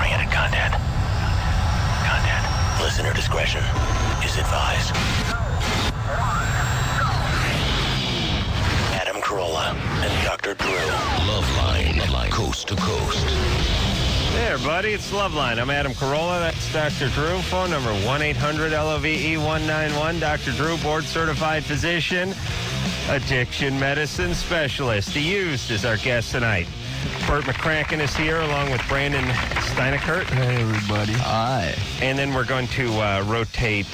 age-oriented content. Listener discretion is advised. Adam Carolla and Dr. Drew. Loveline, coast to coast. Hey, everybody, it's Loveline. I'm Adam Carolla. That's Dr. Drew. Phone number 1-800-LOVE-191. Dr. Drew, board-certified physician, addiction medicine specialist. The Used is our guest tonight. Bert McCracken is here along with Brandon Steinekert. Hey, everybody. Hi. And then we're going to rotate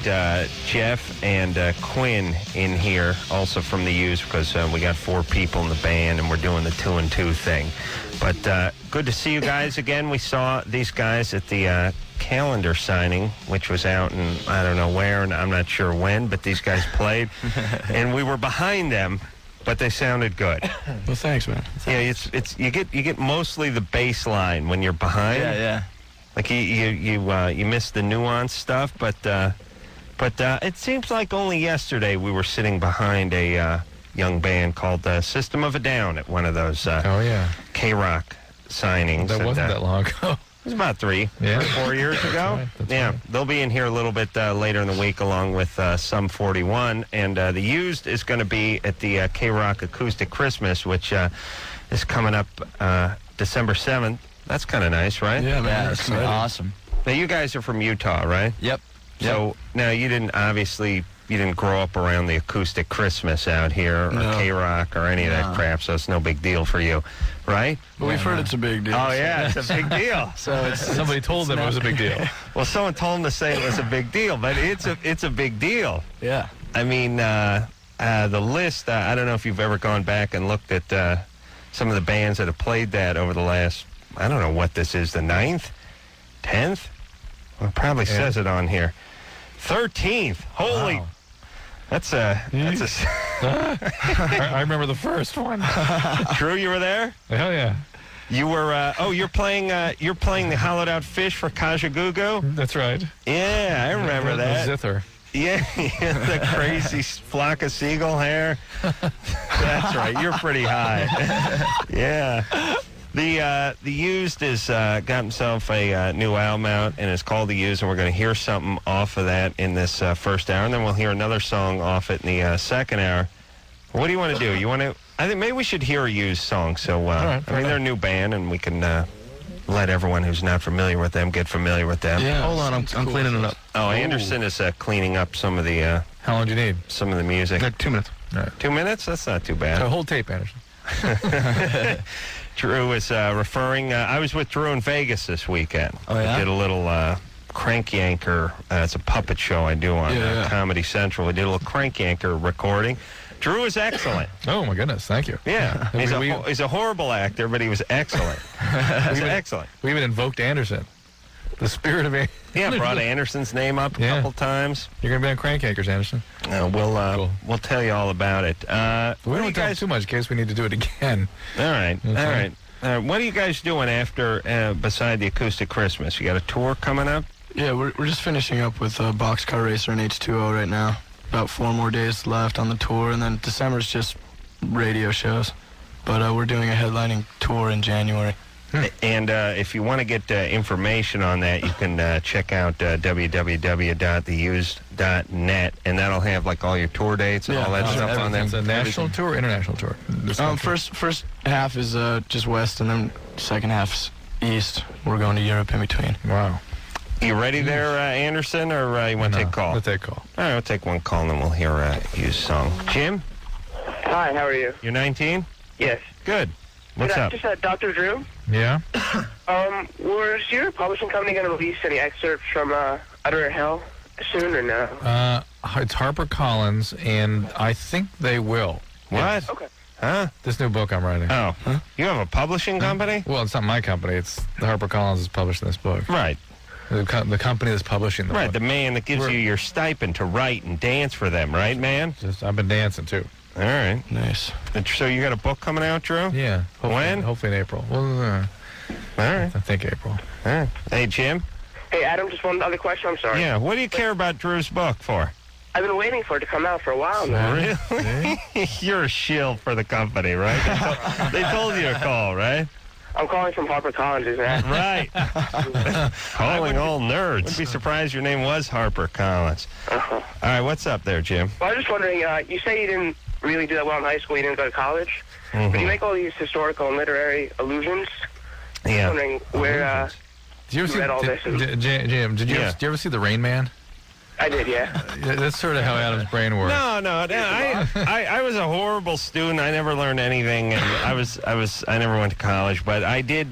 Jeff and Quinn in here, also from the Used, because we got 4 people in the band, and we're doing the 2-and-2 thing. But good to see you guys again. We saw these guys at the calendar signing, which was out in I don't know where, and I'm not sure when, but these guys played. And we were behind them, but they sounded good. Well, thanks, man. Yeah, it's you get mostly the bass line when you're behind. Yeah. Like you miss the nuance stuff, but it seems like only yesterday we were sitting behind a young band called System of a Down at one of those K-Rock signings. That wasn't that long ago. It was about 3 or 4 years ago. That's yeah, right. They'll be in here a little bit later in the week along with Sum 41. And the Used is going to be at the K-Rock Acoustic Christmas, which is coming up December 7th. That's kind of nice, right? Yeah, man. Yeah, it's awesome. Now, you guys are from Utah, right? Yep. So, now you didn't grow up around the Acoustic Christmas out here or No. K-Rock or any of that crap, so it's no big deal for you, right? But we've heard it's a big deal. Oh, yeah, it's a big deal. So it's Somebody told them it was a big deal. Well, someone told them to say it was a big deal, but it's a big deal. yeah. I mean, the list, I don't know if you've ever gone back and looked at some of the bands that have played that over the last, I don't know what this is, the 9th? 10th? Well, it probably says it on here. 13th. Holy. Wow. That's a I remember the first one. Drew, you were there? Hell yeah. You were you're playing the Hollowed Out Fish for Kajagoogoo? That's right. Yeah, I remember The that. Zither. Yeah, the crazy flock of seagull hair. That's right. You're pretty high. Yeah. The Used has got himself a new album out, and it's called The Used, and we're going to hear something off of that in this first hour, and then we'll hear another song off it in the second hour. What do you want to do? I think maybe we should hear a Used song. So, right, I mean, they're a new band, and we can let everyone who's not familiar with them get familiar with them. Yeah. Hold on, I'm cleaning it up. Oh, Anderson is cleaning up some of the How long do you need? some of the music. 2 minutes. All right. 2 minutes? That's not too So bad. whole tape, Anderson. Drew is referring. I was with Drew in Vegas this weekend. Oh, yeah? We did a little Crank Yanker. It's a puppet show I do on Comedy Central. We did a little Crank Yanker recording. Drew is excellent. Oh, my goodness. Thank you. Yeah. He's a horrible actor, but he was excellent. He was excellent. We even invoked Anderson. The spirit of Anderson. Yeah, brought Anderson's name up a couple times. You're going to be on Crank Anchors, Anderson. We'll tell you all about it. We don't tell too much in case we need to do it again. All right. That's All right. right. What are you guys doing after, beside the Acoustic Christmas? You got a tour coming up? Yeah, we're just finishing up with Boxcar Racer and H2O right now. About 4 more days left on the tour, and then December's just radio shows. But we're doing a headlining tour in January. And if you want to get information on that, you can check out www.theused.net, and that'll have like all your tour dates and all that stuff on there. It's a national tour, international tour. First half is just west, and then second half's east. We're going to Europe in between. Wow. You ready there, Anderson, or you want to take a call? Let's take a call. All right, we'll take one call, and then we'll hear a Used song. Jim, Hi, how are you? you're 19? Yes. Good. What's up? Just Dr. Drew. Yeah? Was your publishing company going to release any excerpts from Utter Hell soon or no? It's HarperCollins, and I think they will. What? Okay. Huh? This new book I'm writing. Oh, you have a publishing company? Well, it's not my company. It's the HarperCollins is publishing this book. Right. The company that's publishing the Right, book. the man that gives you your stipend to write and dance for them, right, man? I've been dancing, too. All right. Nice. And so you got a book coming out, Drew? Yeah. When? Hopefully in April. Well, All right. I think April. All right. Hey, Jim? Hey, Adam, just one other question. I'm sorry. Yeah, what do you care about Drew's book for? I've been waiting for it to come out for a while now. Really? You're a shill for the company, right? They told you to call, right? I'm calling from HarperCollins, isn't that? Right. Calling all nerds. Wouldn't be surprised your name was Harper Collins. Uh-huh. All right, what's up there, Jim? Well, I was just wondering, you say you didn't really do that well in high school, you didn't go to college, but you make all these historical and literary allusions. I was wondering where Did you ever read all this. Jim, did you ever see The Rain Man? I did, yeah. That's sort of how Adam's brain works. No. I was a horrible student. I never learned anything, and I never went to college. But I did.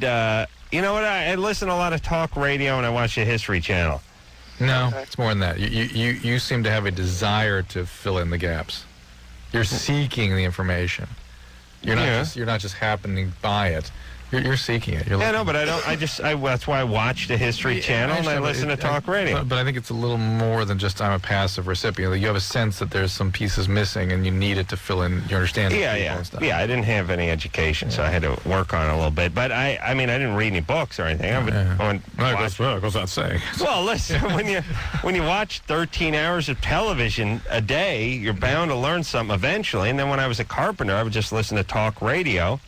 You know what? I listened to a lot of talk radio, and I watched the History Channel. No, it's more than that. You seem to have a desire to fill in the gaps. You're seeking the information. You're not just happening by it. You're seeking it. You're but I don't. That's why I watch the History Channel and I listen to talk radio. But I think it's a little more than just I'm a passive recipient. Like, you have a sense that there's some pieces missing and you need it to fill in your understanding. Yeah. I didn't have any education, so I had to work on it a little bit. But I didn't read any books or anything. Goes without saying. Well, listen, when you watch 13 hours of television a day, you're bound to learn something eventually. And then when I was a carpenter, I would just listen to talk radio.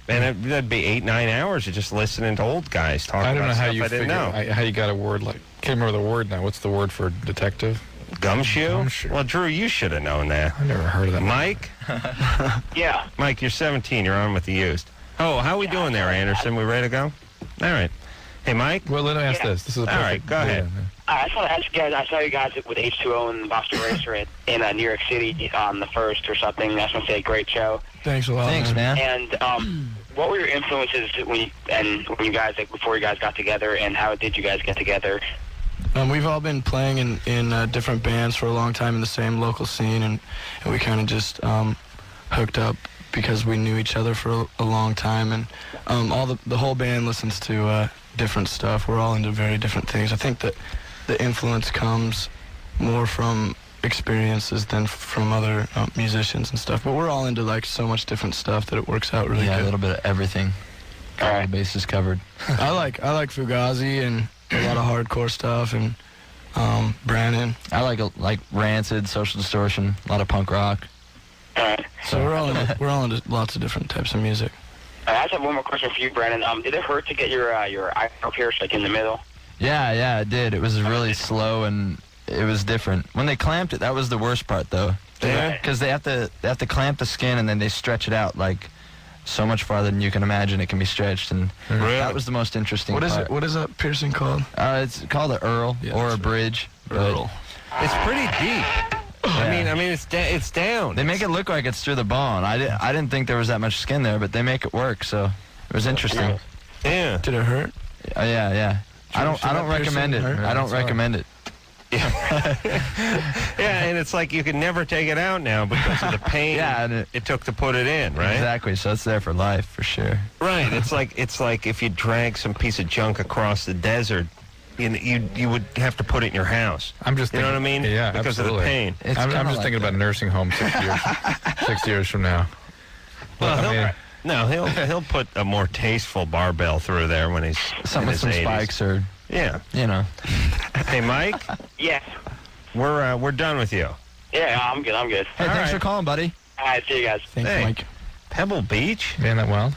And that'd be 8-9 hours of just listening to old guys talking about stuff I didn't know. How you got a word like, can't remember the word now. What's the word for detective? Gumshoe? Well, Drew, you should have known that. I never heard of that. Mike? Yeah. Mike, you're 17. You're on with the used. Oh, how we doing there, Anderson? We ready to go? All right. Hey, Mike? Well, let me ask this. This is a all right, go ahead. I just want to ask you guys, I saw you guys with H2O and the Boston Racer in New York City on the 1st or something. I just want to say, great show. Thanks a lot. Thanks, man. And what were your influences when you guys, before you guys got together, and how did you guys get together? We've all been playing in different bands for a long time in the same local scene, and we kind of just hooked up because we knew each other for a long time, and the whole band listens to different stuff. We're all into very different things. I think that the influence comes more from experiences than from other musicians and stuff, but we're all into like so much different stuff that it works out really good. Yeah, a little bit of everything. All the bases covered. I like Fugazi and a lot of hardcore stuff, and Brandon. I like Rancid, Social Distortion, a lot of punk rock. So we're all into lots of different types of music. I just have one more question for you, Brandon. Did it hurt to get your eyebrow pierced, like in the middle? Yeah, it did. It was really slow and it was different. When they clamped it, that was the worst part, though. Yeah. Because they have to clamp the skin and then they stretch it out like so much farther than you can imagine it can be stretched, and that was the most interesting part. What is that piercing called? It's called an Earl or a bridge. Earl. It's pretty deep. Yeah. I mean, it's down. They make it look like it's through the bone. I didn't think there was that much skin there, but they make it work, so it was interesting. Yeah. Did it hurt? Yeah. I don't recommend it. I don't recommend it. Yeah, and it's like you can never take it out now because of the pain and it took to put it in, right? Exactly. So it's there for life, for sure. Right. It's like if you drag some piece of junk across the desert, you would have to put it in your house. I'm just you know what I mean? Yeah, because absolutely. of the pain. I'm just like thinking about nursing home 6 years from now. Well, he'll put a more tasteful barbell through there when he's something in with his some 80s. spikes or you know. Hey, Mike. Yes. We're done with you. Yeah, I'm good. Hey, thanks for calling, buddy. All right, see you guys. Thanks, Hey. Mike. Pebble Beach? Man, that wild?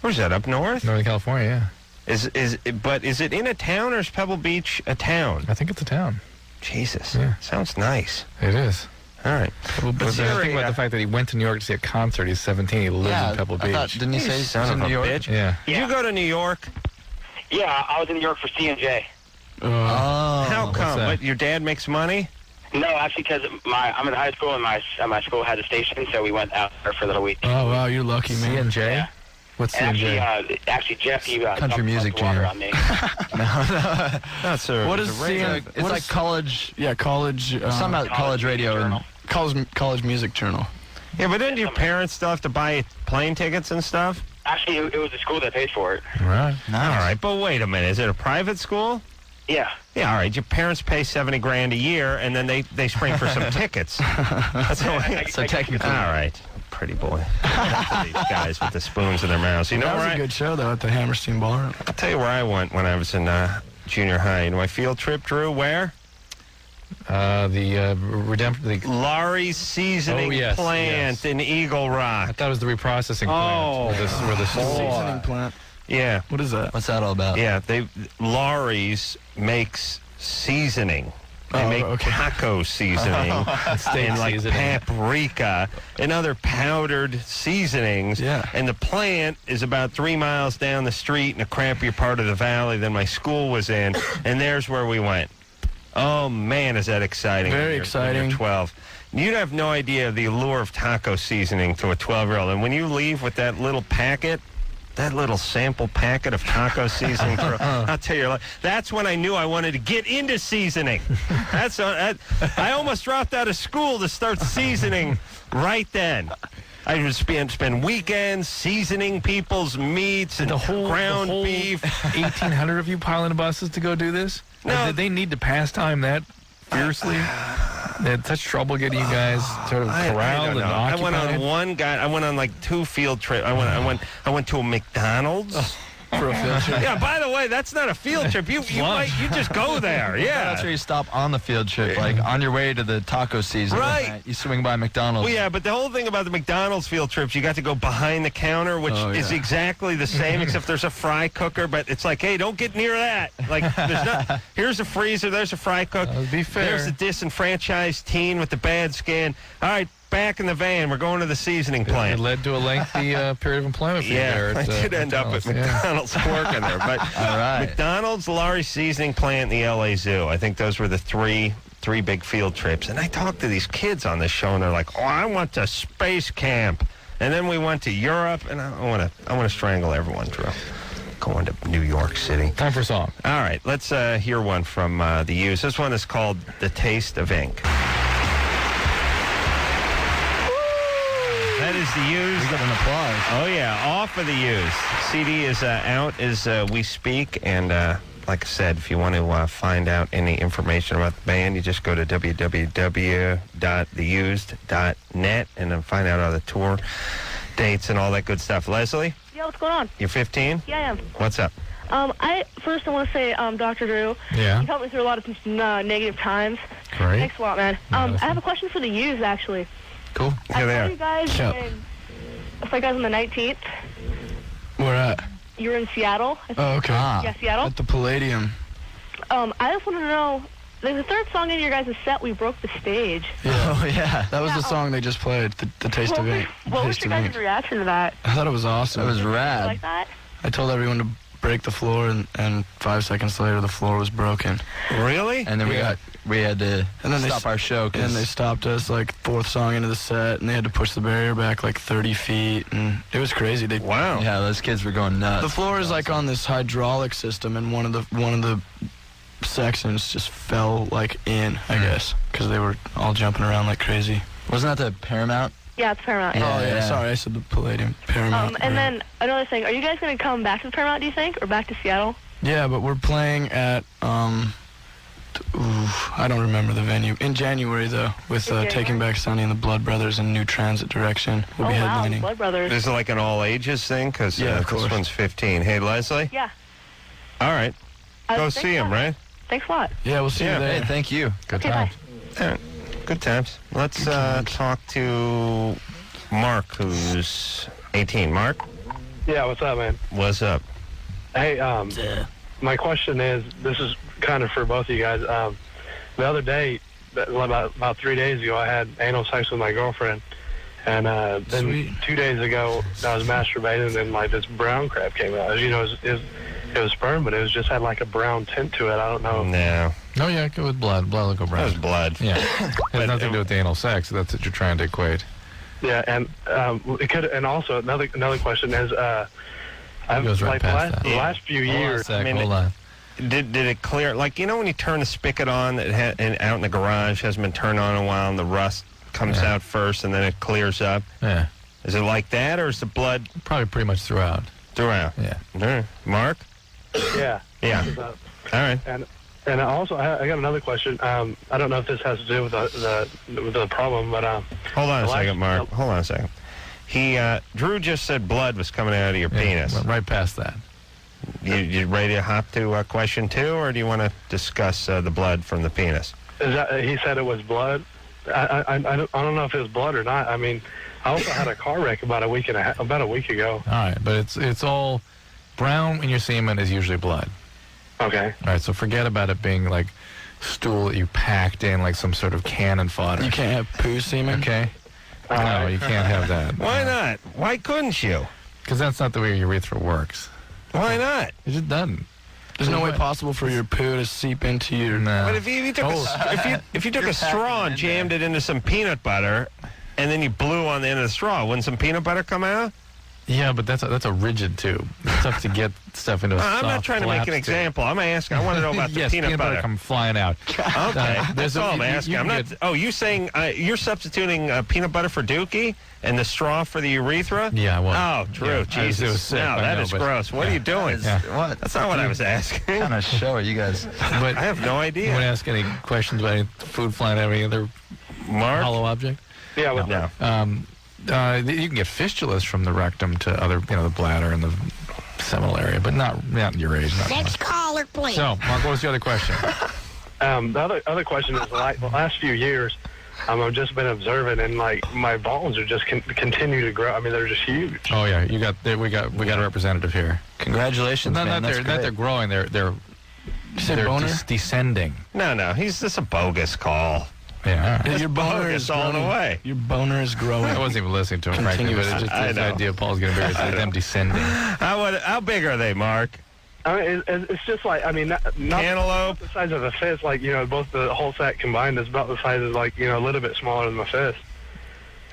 Where's that, up north? Northern California, yeah. But is it in a town or is Pebble Beach a town? I think it's a town. Jesus. Yeah. Sounds nice. It is. All right. But think about the fact that he went to New York to see a concert. He's 17. He lives in Pebble Beach. Didn't he say he's son in of a New York? bitch. Yeah. Did you go to New York? Yeah, I was in New York for C&J. Oh. How come? that? What, your dad makes money? No, actually, because I'm in high school and my school had a station, so we went out there for a little week. Oh, wow, you're lucky, man. C&J? Yeah. What's And C&J? actually, Jeff, he Country music dumped water jam. on me. That's a. What is it's a radio- It's like college. Yeah, college. Something about college radio. Journal. College music journal. Yeah, but didn't your parents still have to buy plane tickets and stuff? Actually, it was the school that paid for it. Right. All right, but wait a minute. Is it a private school? Yeah. Yeah, all right. Your parents pay $70,000 a year, and then they spring for some tickets. That's how So technically. all right, pretty boy. These guys with the spoons in their mouths. You know That was where a good show, though, at the Hammerstein Ballroom. I'll tell you where I went when I was in junior high. You know my field trip, Drew? Where? The Laurie's seasoning plant in Eagle I Rock. thought it was the reprocessing Oh. plant. Where the Seasoning plant. Yeah. What is that? What's that all about? Yeah, Laurie's makes seasoning. They make taco seasoning and like paprika and other powdered seasonings. Yeah. And the plant is about 3 miles down the street in a crappier part of the valley than my school was in. And there's where we went. Oh, man, is that exciting. Very exciting. When you're 12. You have no idea the allure of taco seasoning to a 12-year-old. And when you leave with that little packet, that little sample packet of taco seasoning, I'll tell you, that's when I knew I wanted to get into seasoning. I almost dropped out of school to start seasoning right then. I would spend weekends seasoning people's meats and ground beef. 1,800 of you piling buses to go do this? No. Did they need to pastime that fiercely? They had such trouble getting you guys sort of corralled and occupied? I went on like 2 field trips. I went to a McDonald's. For a field trip. Yeah, by the way, that's not a field trip. You just go there. Yeah. That's where you stop on the field trip, like on your way to the taco season. Right. You swing by McDonald's. Well, yeah, but the whole thing about the McDonald's field trips, you got to go behind the counter, which is exactly the same, except there's a fry cooker, but it's like, hey, don't get near that. Like, here's a freezer, there's a fry cooker. Be fair. There's the disenfranchised teen with the bad skin. All right, back in the van. We're going to the seasoning plant. It led to a lengthy period of employment for you there. I did end up at McDonald's working there. But all right. McDonald's, Laurie's seasoning plant, and the LA Zoo. I think those were the three big field trips. And I talked to these kids on this show, and they're like, "Oh, I went to space camp, and then we went to Europe, and I want to strangle everyone, Drew." Going to New York City. Time for a song. All right, let's hear one from the Used. This one is called "The Taste of Ink." That is the Used. We got an applause. Oh, yeah, off of the Used. CD is out as we speak, and like I said, if you want to find out any information about the band, you just go to www.theused.net and then find out all the tour dates and all that good stuff. Leslie? Yeah, what's going on? You're 15? Yeah, I am. What's up? I want to say, Dr. Drew, Yeah. you helped me through a lot of negative times. Great. Thanks a lot, man. I have a question for the Used, actually. Cool. Here they I saw are. you guys I saw you guys on the 19th. Where at? You were in Seattle. Oh, okay. Yeah, Seattle. At the Palladium. I just want to know, there's a third song in your guys' set, We Broke the Stage. Yeah. Oh, yeah. That was the song they just played, the Taste of Ink. What was Taste your of guys' Ink. reaction to that? I thought it was awesome. That was You rad. like that? I told everyone to break the floor, and 5 seconds later, the floor was broken. Really? And then we had to stop our show. And they stopped us like 4th song into the set, and they had to push the barrier back like 30 feet, and it was crazy. Wow. Yeah, those kids were going nuts. The floor is like on this hydraulic system, and one of the sections just fell like in, I guess, because they were all jumping around like crazy. Wasn't that the Paramount? Yeah, it's Paramount. Yeah. Oh yeah, sorry, I said the Palladium. Paramount. And then another thing, are you guys going to come back to the Paramount, do you think, or back to Seattle? Yeah, but we're playing at I don't remember the venue. In January though, with Taking Back Sunny and the Blood Brothers and New Transit Direction. We'll be headlining. Blood Brothers. This is like an all ages thing? Because of course. this one's 15. Hey, Leslie? Yeah. All right. Go see him, right? Thanks a lot. Yeah, we'll see you there. Hey, thank you. Good Okay, times. bye. All right. Good times. Let's talk to Mark, who's 18. Mark? Yeah, what's up, man? What's up? Hey, my question is, this is kind of for both of you guys. The other day, about 3 days ago, I had anal sex with my girlfriend, and then Sweet. 2 days ago, I was masturbating, and then like this brown crap came out. You know, it was sperm, but it was just had like a brown tint to it. I don't know. No. Oh, yeah, go with blood. Blood will go That was brown. blood. Yeah. Has nothing to do with the anal sex. That's what you're trying to equate. Yeah, and it could. And also another question is, I've goes right like past that. the last few Hold on a years. sec, I mean, hold on. Did it clear? Like, you know when you turn the spigot on that out in the garage, hasn't been turned on in a while, and the rust comes out first, and then it clears up? Yeah. Is it like that, or is the blood Probably pretty much throughout. throughout? Yeah. All right. Mark? Yeah. Yeah. Uh, All right. And also, I got another question. I don't know if this has to do with the problem, but Hold on a the second, last- Mark. Hold on a second. Drew just said blood was coming out of your penis. Went right past that. You ready to hop to question 2, or do you want to discuss the blood from the penis? Is that, he said it was blood. I don't know if it was blood or not. I mean, I also had a car wreck about a week ago. All right, but it's all brown in your semen is usually blood. Okay. All right, so forget about it being like stool that you packed in like some sort of cannon fodder. You can't have poo semen? Okay? No, you can't have that. Why not? Why couldn't you? Because that's not the way your urethra works. Why not? It just doesn't. There's no way possible for your poo to seep into your... No. But if you took if you took a straw and jammed it into some peanut butter, and then you blew on the end of the straw, wouldn't some peanut butter come out? Yeah, but that's a rigid tube. It's tough to get stuff into a soft, I'm not trying to make an flat example. I'm asking. I want to know about the yes, peanut butter. come flying out. Okay, that's all I'm you asking. I'm can not. Oh, you saying you're substituting peanut butter for Dookie and the straw for the urethra? Yeah, well. Oh, Drew, yeah, Jesus. it was sick, No, I that know, is but- gross. What are you doing? What? That's not what I was asking. What kind of show are you guys? But I have no you idea. want to ask any questions about any food flying out of any other Mark? hollow object? Yeah, what's No. You can get fistulas from the rectum to other, the bladder and the seminal area, but not your age. Not Next caller, please. so, Mark, what was the other question? The other question is, like, the last few years, I've just been observing, and like my balls are just continue to grow. I mean, they're just huge. Oh yeah, we got a representative here. Congratulations, Not man. That's that great. they're growing. They're boner? descending. No. He's just a bogus call. Yeah. Your boner bogus is all the growing. way. Your boner is growing. I wasn't even listening to him, frankly, but it's just I this know. idea of Paul's getting bigger. It's them descending. How big are they, Mark? I mean, it's just like, I mean, not Cantaloupe? the size of a fist. Like, both the whole sack combined is about the size of, like, a little bit smaller than my fist.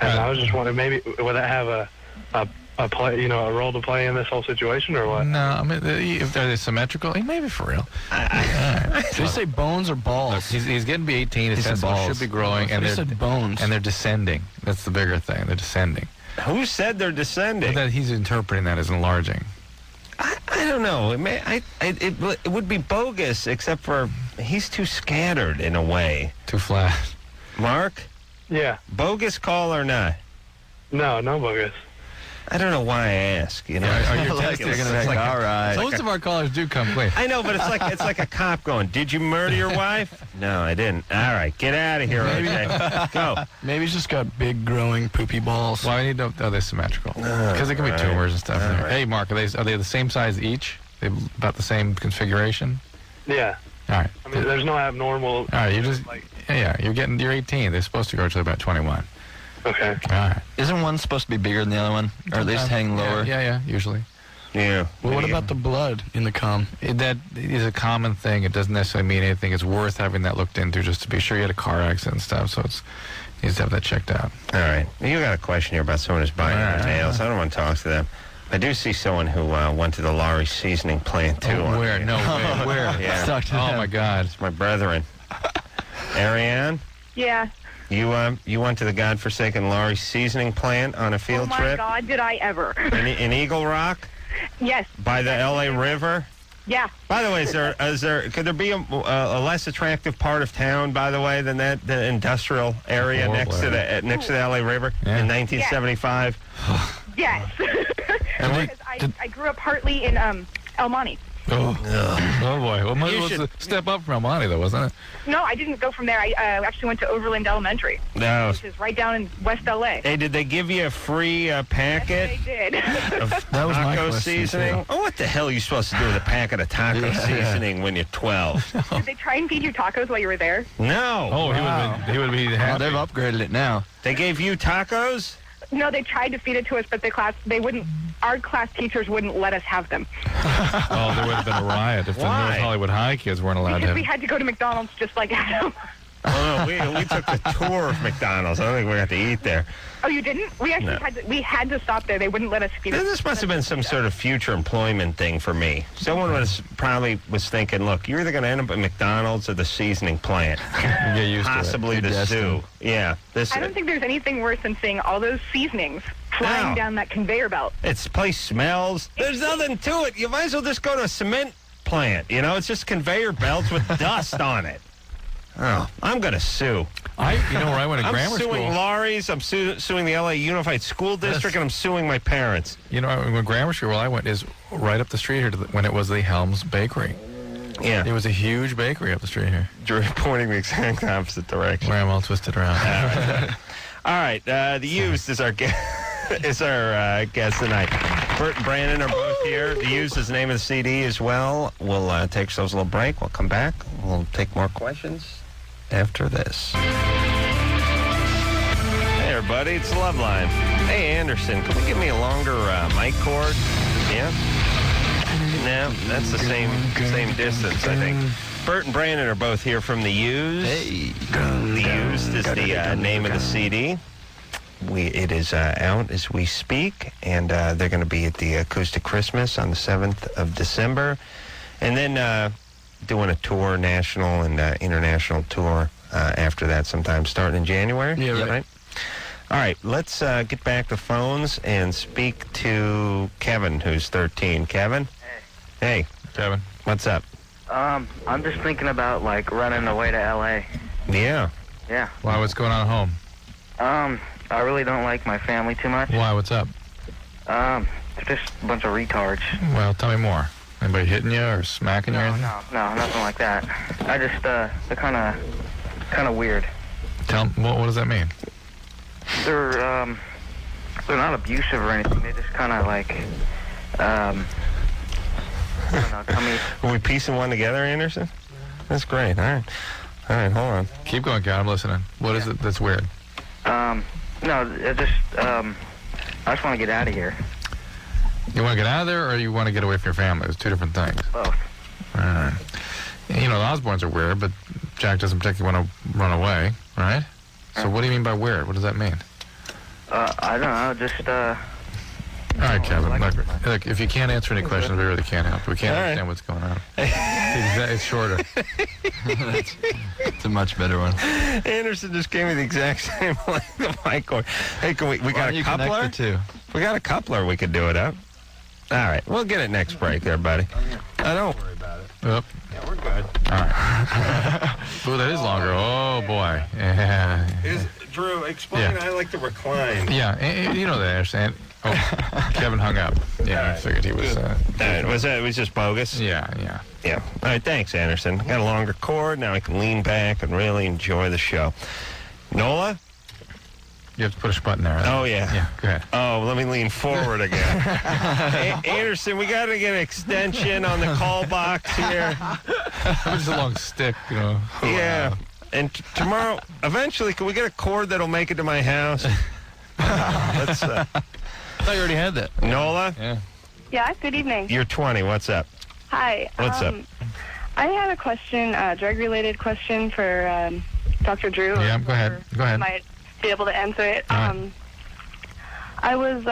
And I was just wondering, maybe would that have a play, a role to play in this whole situation, or what? No, I mean, if they're symmetrical, maybe for real. Did you say bones or balls? He's getting to be 18. His said testicles balls. should be growing, and You said bones. they're descending. That's the bigger thing. They're descending. Who said they're descending? But that he's interpreting that as enlarging. I don't know. It would be bogus, except for he's too scattered in a way. Too flat. Mark, Yeah. bogus call or not? No bogus. I don't know why I ask. Are your Like, testicles? they're gonna be like, all right. Most of our callers do come clean. I know, but it's like a cop going, "Did you murder your wife?" No, I didn't. All right, get out of here, OJ. Go. Maybe he's just got big, growing, poopy balls. Well, I need to know, are they symmetrical? Because there can be right. tumors and stuff in there. right. Hey, Mark, are they the same size each? They about the same configuration? Yeah. All right. I mean, there's no abnormal. All right, you just, like, you're 18. They're supposed to grow to about 21. okay. All right. Isn't one supposed to be bigger than the other one? Or at least hang lower? Yeah, usually. Yeah. Well, what about the blood in the cum? That is a common thing. It doesn't necessarily mean anything. It's worth having that looked into just to be sure you had a car accident and stuff. So it needs to have that checked out. All right. You got a question here about someone who's buying their nails. I don't want to talk to them. I do see someone who went to the Laurie seasoning plant, too. Oh, where? No, where? Yeah. Talk to Oh, them. my God. It's my brethren. Ariane, Yeah. you went to the godforsaken Laurie seasoning plant on a field Oh, my trip God, did I ever. in Eagle Rock Yes. by the L.A. River. Yeah. By the way, could there be a less attractive part of town, by the way, than the industrial area Horrible next to the L.A. River Yeah. in 1975? Yes. Because I grew up partly in El Monte. Oh boy. Well, You it was should- a step up from El Monte, though, wasn't it? No, I didn't go from there. I actually went to Overland Elementary, No. which is right down in West L.A. Hey, did they give you a free packet Yes, they did. of That was my taco question, seasoning? too. Oh, what the hell are you supposed to do with a packet of taco seasoning when you're 12? Did they try and feed you tacos while you were there? No. Oh, he would be Oh, happy. they've upgraded it now. They gave you tacos? No, they tried to feed it to us, but they wouldn't. Our class teachers wouldn't let us have them Oh, there would have been a riot if the Why? North Hollywood High kids weren't allowed to because have we had to go to McDonald's just like Adam. Oh, no, we took the tour of McDonald's. I don't think we got to eat there. Oh, you didn't? We actually No. had to stop there. They wouldn't let us feed it. This must have been some sort of future employment thing for me. Someone was thinking, look, you're either going to end up at McDonald's or the seasoning plant. get used Possibly You're the destined. zoo. Yeah. I don't think there's anything worse than seeing all those seasonings flying No. down that conveyor belt. This place smells. There's nothing to it. You might as well just go to a cement plant. It's just conveyor belts with dust on it. Oh, I'm going to sue. where I went to I'm grammar suing school. Laurie's. I'm suing the L.A. Unified School District, and I'm suing my parents. When grammar school where I went is right up the street here when it was the Helms Bakery. Yeah. It was a huge bakery up the street here. You're pointing the exact opposite direction. Where I'm all twisted around. All right. The Used is our guest tonight. Bert and Brandon are both here. The Use is the name of the CD as well. We'll take ourselves a little break. We'll come back. We'll take more questions after this. Hey, everybody. It's Loveline. Hey, Anderson, can we give me a longer mic cord? Yeah? No, that's the same distance, I think. Bert and Brandon are both here from The Used. Hey. The Used is the name of the CD. It is out as we speak, and they're going to be at the Acoustic Christmas on the 7th of December. And then doing a tour, national and international tour after that sometime, starting in January. Yeah, right. All right, let's get back to phones and speak to Kevin, who's 13. Kevin? Hey, Kevin. what's up? I'm just thinking about, like, running away to L.A. Yeah. Yeah. Why? What's going on at home? I really don't like my family too much. Why? What's up? They're just a bunch of retards. Well, tell me more. Anybody hitting you or smacking you or anything? No, nothing like that. I just, they're kind of weird. What does that mean? They're not abusive or anything. They just kind of like, I don't know, tell me. Are we piecing one together, Anderson? That's great. All right, hold on. Keep going, Kat. I'm listening. What is it that's weird? No, I just want to get out of here. You want to get out of there, or you want to get away from your family? It's two different things. Both. All right. You know, the Osbournes are weird, but Jack doesn't particularly want to run away, right? So what do you mean by weird? What does that mean? I don't know, just, All right, Kevin. Look, if you can't answer any questions, we really can't help. We can't understand what's going on. It's shorter. It's a much better one. Anderson just gave me the exact same length of mic cord. Hey, we got a coupler? We got a coupler. We could do it up. All right, we'll get it next break there, buddy. Don't worry about it. Yep. Yeah, we're good. All right. Oh, that is longer. Oh, boy. Yeah. Drew, explain. Yeah. I like to recline. Yeah, you know that, Anderson. Oh, Kevin hung up. Yeah, I figured he was... It was just bogus? Yeah. Yeah. All right, thanks, Anderson. Got a longer cord. Now I can lean back and really enjoy the show. Nola? You have to push a button there. Right? Oh, yeah. Yeah, go ahead. Oh, let me lean forward again. Anderson, we got to get an extension on the call box here. Just a long stick, you know. Yeah. And tomorrow, eventually, can we get a cord that'll make it to my house? Let's... I thought you already had that. Nola? Yeah. Yeah, good evening. You're 20. What's up? Hi. What's up? I had a question, drug-related question for Dr. Drew. Yeah, go ahead. Go ahead. Might be able to answer it. Right. I was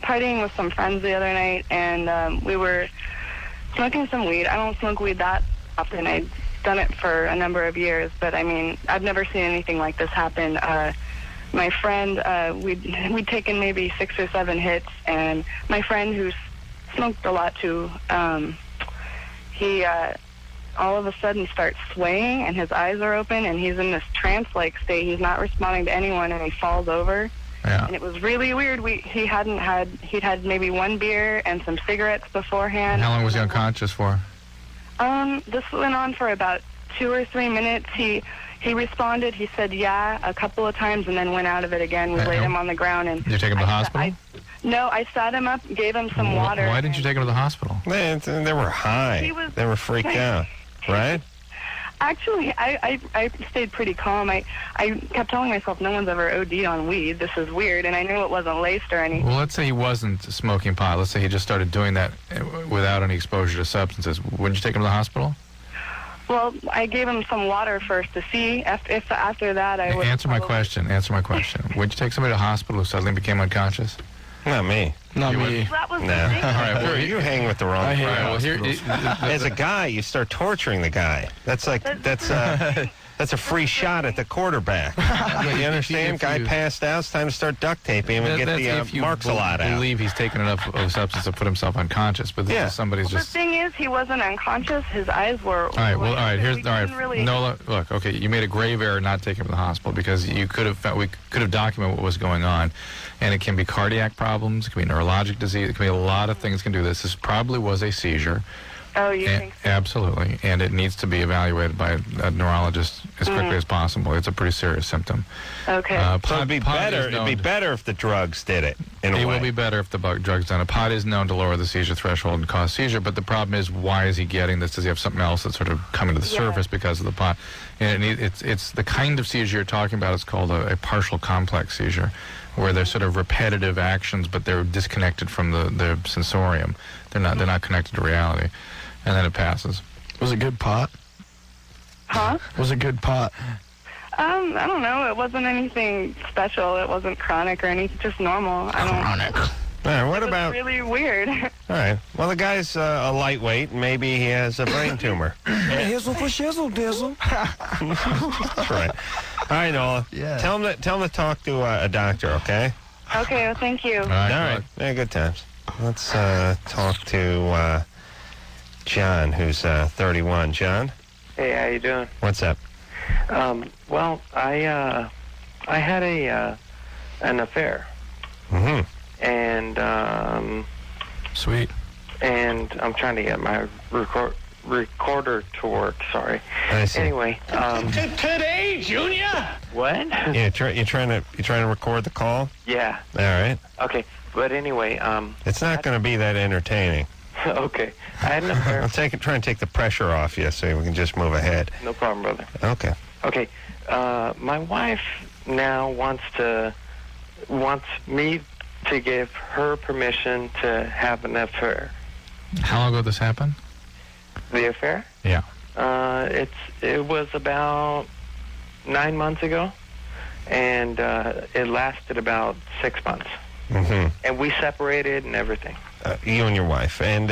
partying with some friends the other night, and we were smoking some weed. I don't smoke weed that often. I've done it for a number of years, but, I mean, I've never seen anything like this happen. My friend, we'd taken maybe 6 or 7 hits, and my friend who smoked a lot too, he all of a sudden starts swaying, and his eyes are open, and he's in this trance-like state. He's not responding to anyone, and he falls over. Yeah. And it was really weird. He'd had maybe 1 beer and some cigarettes beforehand. How long was he unconscious for? This went on for about 2 or 3 minutes. He responded. He said, yeah, a couple of times, and then went out of it again. We laid him on the ground. And did you take him to the hospital? No, I sat him up, gave him some water. Why didn't you take him to the hospital? They were high. They were freaked out, right? Actually, I stayed pretty calm. I kept telling myself no one's ever OD'd on weed. This is weird, and I knew it wasn't laced or anything. Well, let's say he wasn't smoking pot. Let's say he just started doing that without any exposure to substances. Wouldn't you take him to the hospital? Well, I gave him some water first to see if after that I would... Answer my question. Would you take somebody to the hospital who suddenly became unconscious? Not me. Not me. That was No. the thing. All right, well, you hang with the wrong I hate crowd. As a guy, you start torturing the guy. That's a free shot at the quarterback. You understand? Guy passed out. It's time to start duct taping him and get the marks a lot out. I believe he's taken enough of substance to put himself unconscious, but this is somebody's Well, just... the thing is, he wasn't unconscious. His eyes were... All right, Nola, look, okay, you made a grave error not taking him to the hospital because we could have documented what was going on, and it can be cardiac problems, it can be neurologic disease, it can be a lot of things can do this. This probably was a seizure. Oh, you think so? Absolutely, and it needs to be evaluated by a neurologist as quickly as possible. It's a pretty serious symptom. Okay. So it'd be better if the drugs did it. In a way. It will be better if the drugs done it. Pot is known to lower the seizure threshold and cause seizure, but the problem is, why is he getting this? Does he have something else that's sort of coming to the surface because of the pot? And it's the kind of seizure you're talking about. It's called a partial complex seizure, where they're sort of repetitive actions, but they're disconnected from the sensorium. They're not connected to reality, and then it passes. Was it good pot? Huh? Was it good pot? I don't know. It wasn't anything special. It wasn't chronic or anything. Just normal. Chronic. All right, what It about... was really weird. All right. Well, the guy's a lightweight, and maybe he has a brain tumor. Hizzle for shizzle dizzle. That's right. All right, Nola. Yeah. Tell him to talk to a doctor, okay? Okay, well, thank you. All right. All right. Yeah, good times. Let's talk to John, who's 31. John? Hey, how you doing? What's up? Well, I had an affair, Mm-hmm. and Sweet. and I'm trying to get my recorder to work. Sorry. I see. Anyway, Today, Junior? what? Yeah, you're trying to record the call? Yeah. All right. Okay, but anyway, It's not going to be that entertaining. okay. I had an affair. I'll try and take the pressure off you so we can just move ahead. No problem, brother. Okay. Okay. My wife now wants me to give her permission to have an affair. How long ago this happened? The affair? Yeah. It was about 9 months ago, and it lasted about 6 months. Mm-hmm. And we separated and everything. You and your wife. And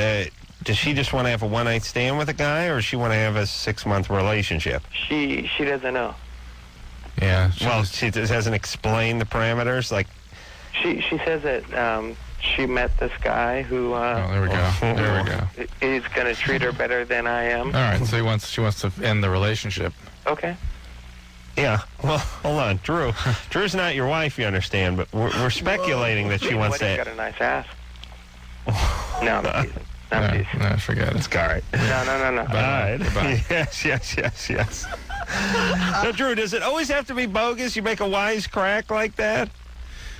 does she just want to have a one-night stand with a guy, or does she want to have a 6-month relationship? She doesn't know. Yeah. She just hasn't explained the parameters. Like, She says that she met this guy who there we go. There we go. is going to treat her better than I am. All right. So she wants to end the relationship. Okay. yeah. Well, hold on, Drew. Drew's not your wife, you understand, but we're speculating that she wants What, to. he's got a nice ass. No, I'm teasing. I'm teasing. No, forget it. It's all right. No. All right. Bye. Yes. So, Drew, does it always have to be bogus? You make a wise crack like that?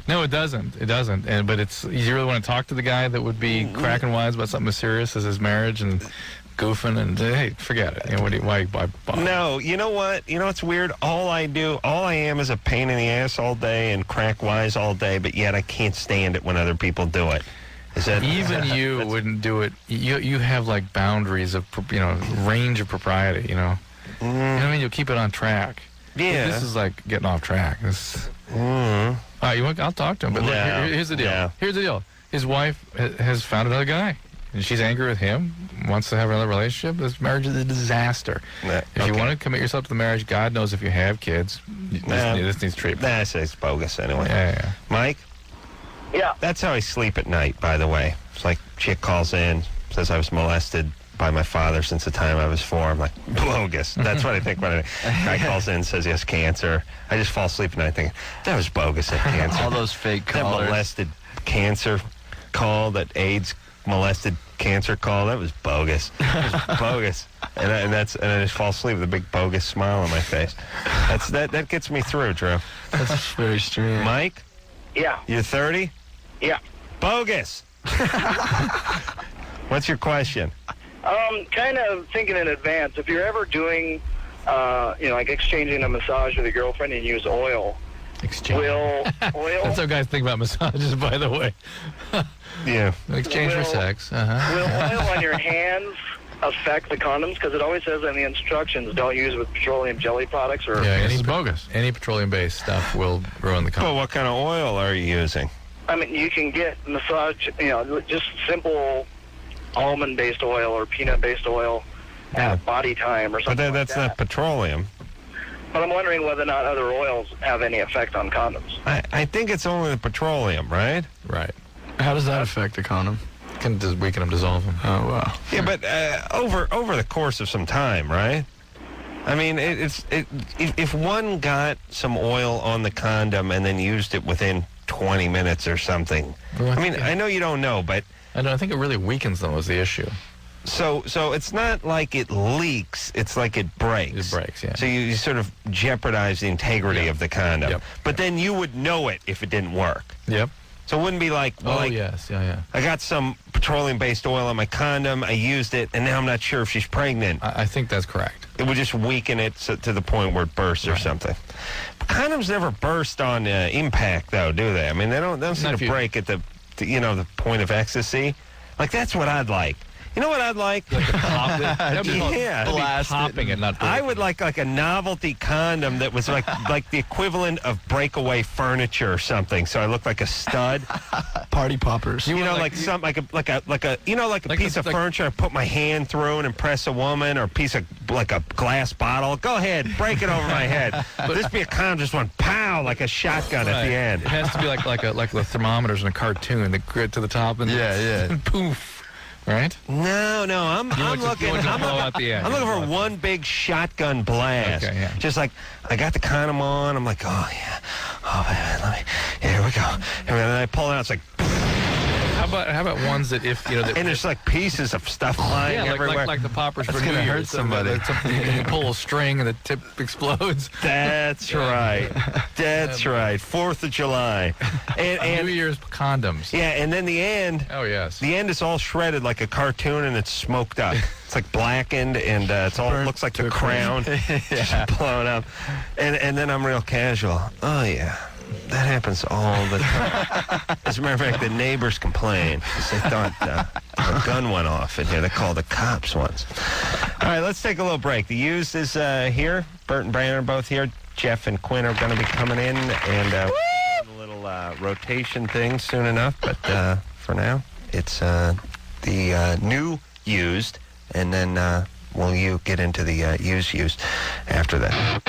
No, it doesn't. It doesn't. But you really want to talk to the guy that would be cracking wise about something as serious as his marriage and goofing and hey, forget it. You know, why? No, you know what? You know what's weird? All I am is a pain in the ass all day and crack wise all day, but yet I can't stand it when other people do it. Is that Even you wouldn't do it. You have like boundaries of range of propriety. You know what I mean? You'll keep it on track. Yeah. But this is like getting off track. This. Mm. All right, I'll talk to him. But look, here's the deal. Yeah. Here's the deal. His wife has found another guy, and she's angry with him. Wants to have another relationship. This marriage is a disaster. If you want to commit yourself to the marriage, God knows if you have kids, this needs treatment. It's bogus anyway. Yeah. Mike? Yeah. That's how I sleep at night, by the way. It's like chick calls in, says I was molested by my father since the time I was 4. I'm like, bogus. That's what I think when a guy calls in and says he has cancer. I just fall asleep at night thinking, that was bogus, that cancer. All those fake That callers. molested cancer call, that AIDS molested cancer call, that was bogus. That was bogus. And I just fall asleep with a big bogus smile on my face. That gets me through, Drew. That's very strange. Mike? Yeah. You're 30? Yeah. Bogus. What's your question? Kind of thinking in advance. If you're ever doing, like exchanging a massage with a girlfriend and use oil, Exchange. will oil That's how guys think about massages, by the way. Yeah. Exchange for sex. will oil on your hands affect the condoms? Because it always says in the instructions, don't use with petroleum jelly products or. Yeah, it's bogus. Any petroleum-based stuff will ruin the Well, condom. what kind of oil are you using? I mean, you can get massage, just simple almond-based oil or peanut-based oil at Body Time or But something that's like that. not petroleum. But I'm wondering whether or not other oils have any effect on condoms. I think it's only the petroleum, right? Right. How does that affect the condom? Can weaken them, dissolve them. Oh, wow. Yeah, but over the course of some time, right? I mean, if one got some oil on the condom and then used it within 20 minutes or something. Well, I mean, I know you don't know, but I think it really weakens them was the issue. So it's not like it leaks. It's like it breaks. It breaks, yeah. So you sort of jeopardize the integrity of the condom. Yep. But then you would know it if it didn't work. Yep. So it wouldn't be like, Yes, yeah. I got some petroleum-based oil on my condom, I used it, and now I'm not sure if she's pregnant. I think that's correct. It would just weaken it to the point where it bursts or something. But condoms never burst on impact, though, do they? I mean, they don't seem to break at the point of ecstasy. Like, that's what I'd like. You know what I'd like? Like a pop it? Blast popping it, not I would like a novelty condom that was like the equivalent of breakaway furniture or something. So I look like a stud. Party poppers. You know, like piece of furniture I put my hand through and impress a woman, or a piece of like a glass bottle. Go ahead, break it over my head. This be a condom just went pow like a shotgun at the end. It has to be like the thermometers in a cartoon, the grit to the top and poof. Right? No, I'm looking for one big shotgun blast. Okay, yeah. Just like, I got the condom on, I'm like, oh yeah, man, here we go. And then I pull it out, it's like, How about ones that and there's like pieces of stuff flying everywhere. like the poppers That's for New gonna Year's. hurt somebody. You pull a string and the tip explodes. That's right. That's right. 4th of July. And New Year's condoms. Yeah, and then the end. Oh, yes. The end is all shredded like a cartoon, and it's smoked up. It's like blackened, and it looks like the crown just blown up. And then I'm real casual. Oh, yeah. That happens all the time. As a matter of fact, the neighbors complain because they thought a gun went off in here. They called the cops once. All right, let's take a little break. The Used is here. Bert and Brandon are both here. Jeff and Quinn are going to be coming in, and a little rotation thing soon enough. But for now, it's the new Used, and then we'll get into the used after that.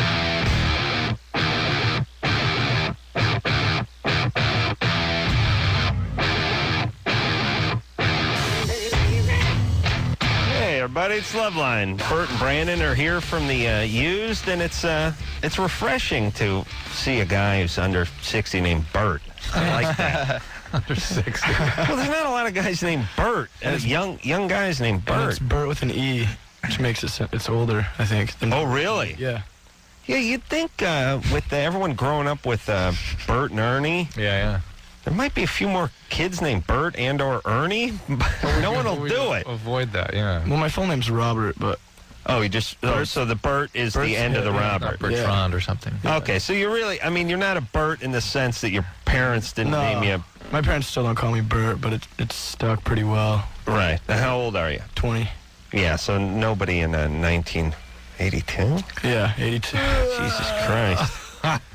Everybody, it's Loveline. Bert and Brandon are here from the Used, and it's refreshing to see a guy who's under 60 named Bert. I like that. Under 60. Well, there's not a lot of guys named Bert. Young guys named Bert. It's Bert with an E, which makes it's older, I think. Oh, really? Yeah. Yeah, you'd think with everyone growing up with Bert and Ernie. Yeah. There might be a few more kids named Bert and or Ernie, but no one will do it. Avoid that, yeah. Well, my full name's Robert, but... Oh, so the Bert is the end of the Robert. Bertrand or something. Okay, so you're not a Bert in the sense that your parents didn't name you. My parents still don't call me Bert, but it's stuck pretty well. Right. Now, how old are you? 20. Yeah, so nobody in 1982? Yeah, 82. Jesus Christ.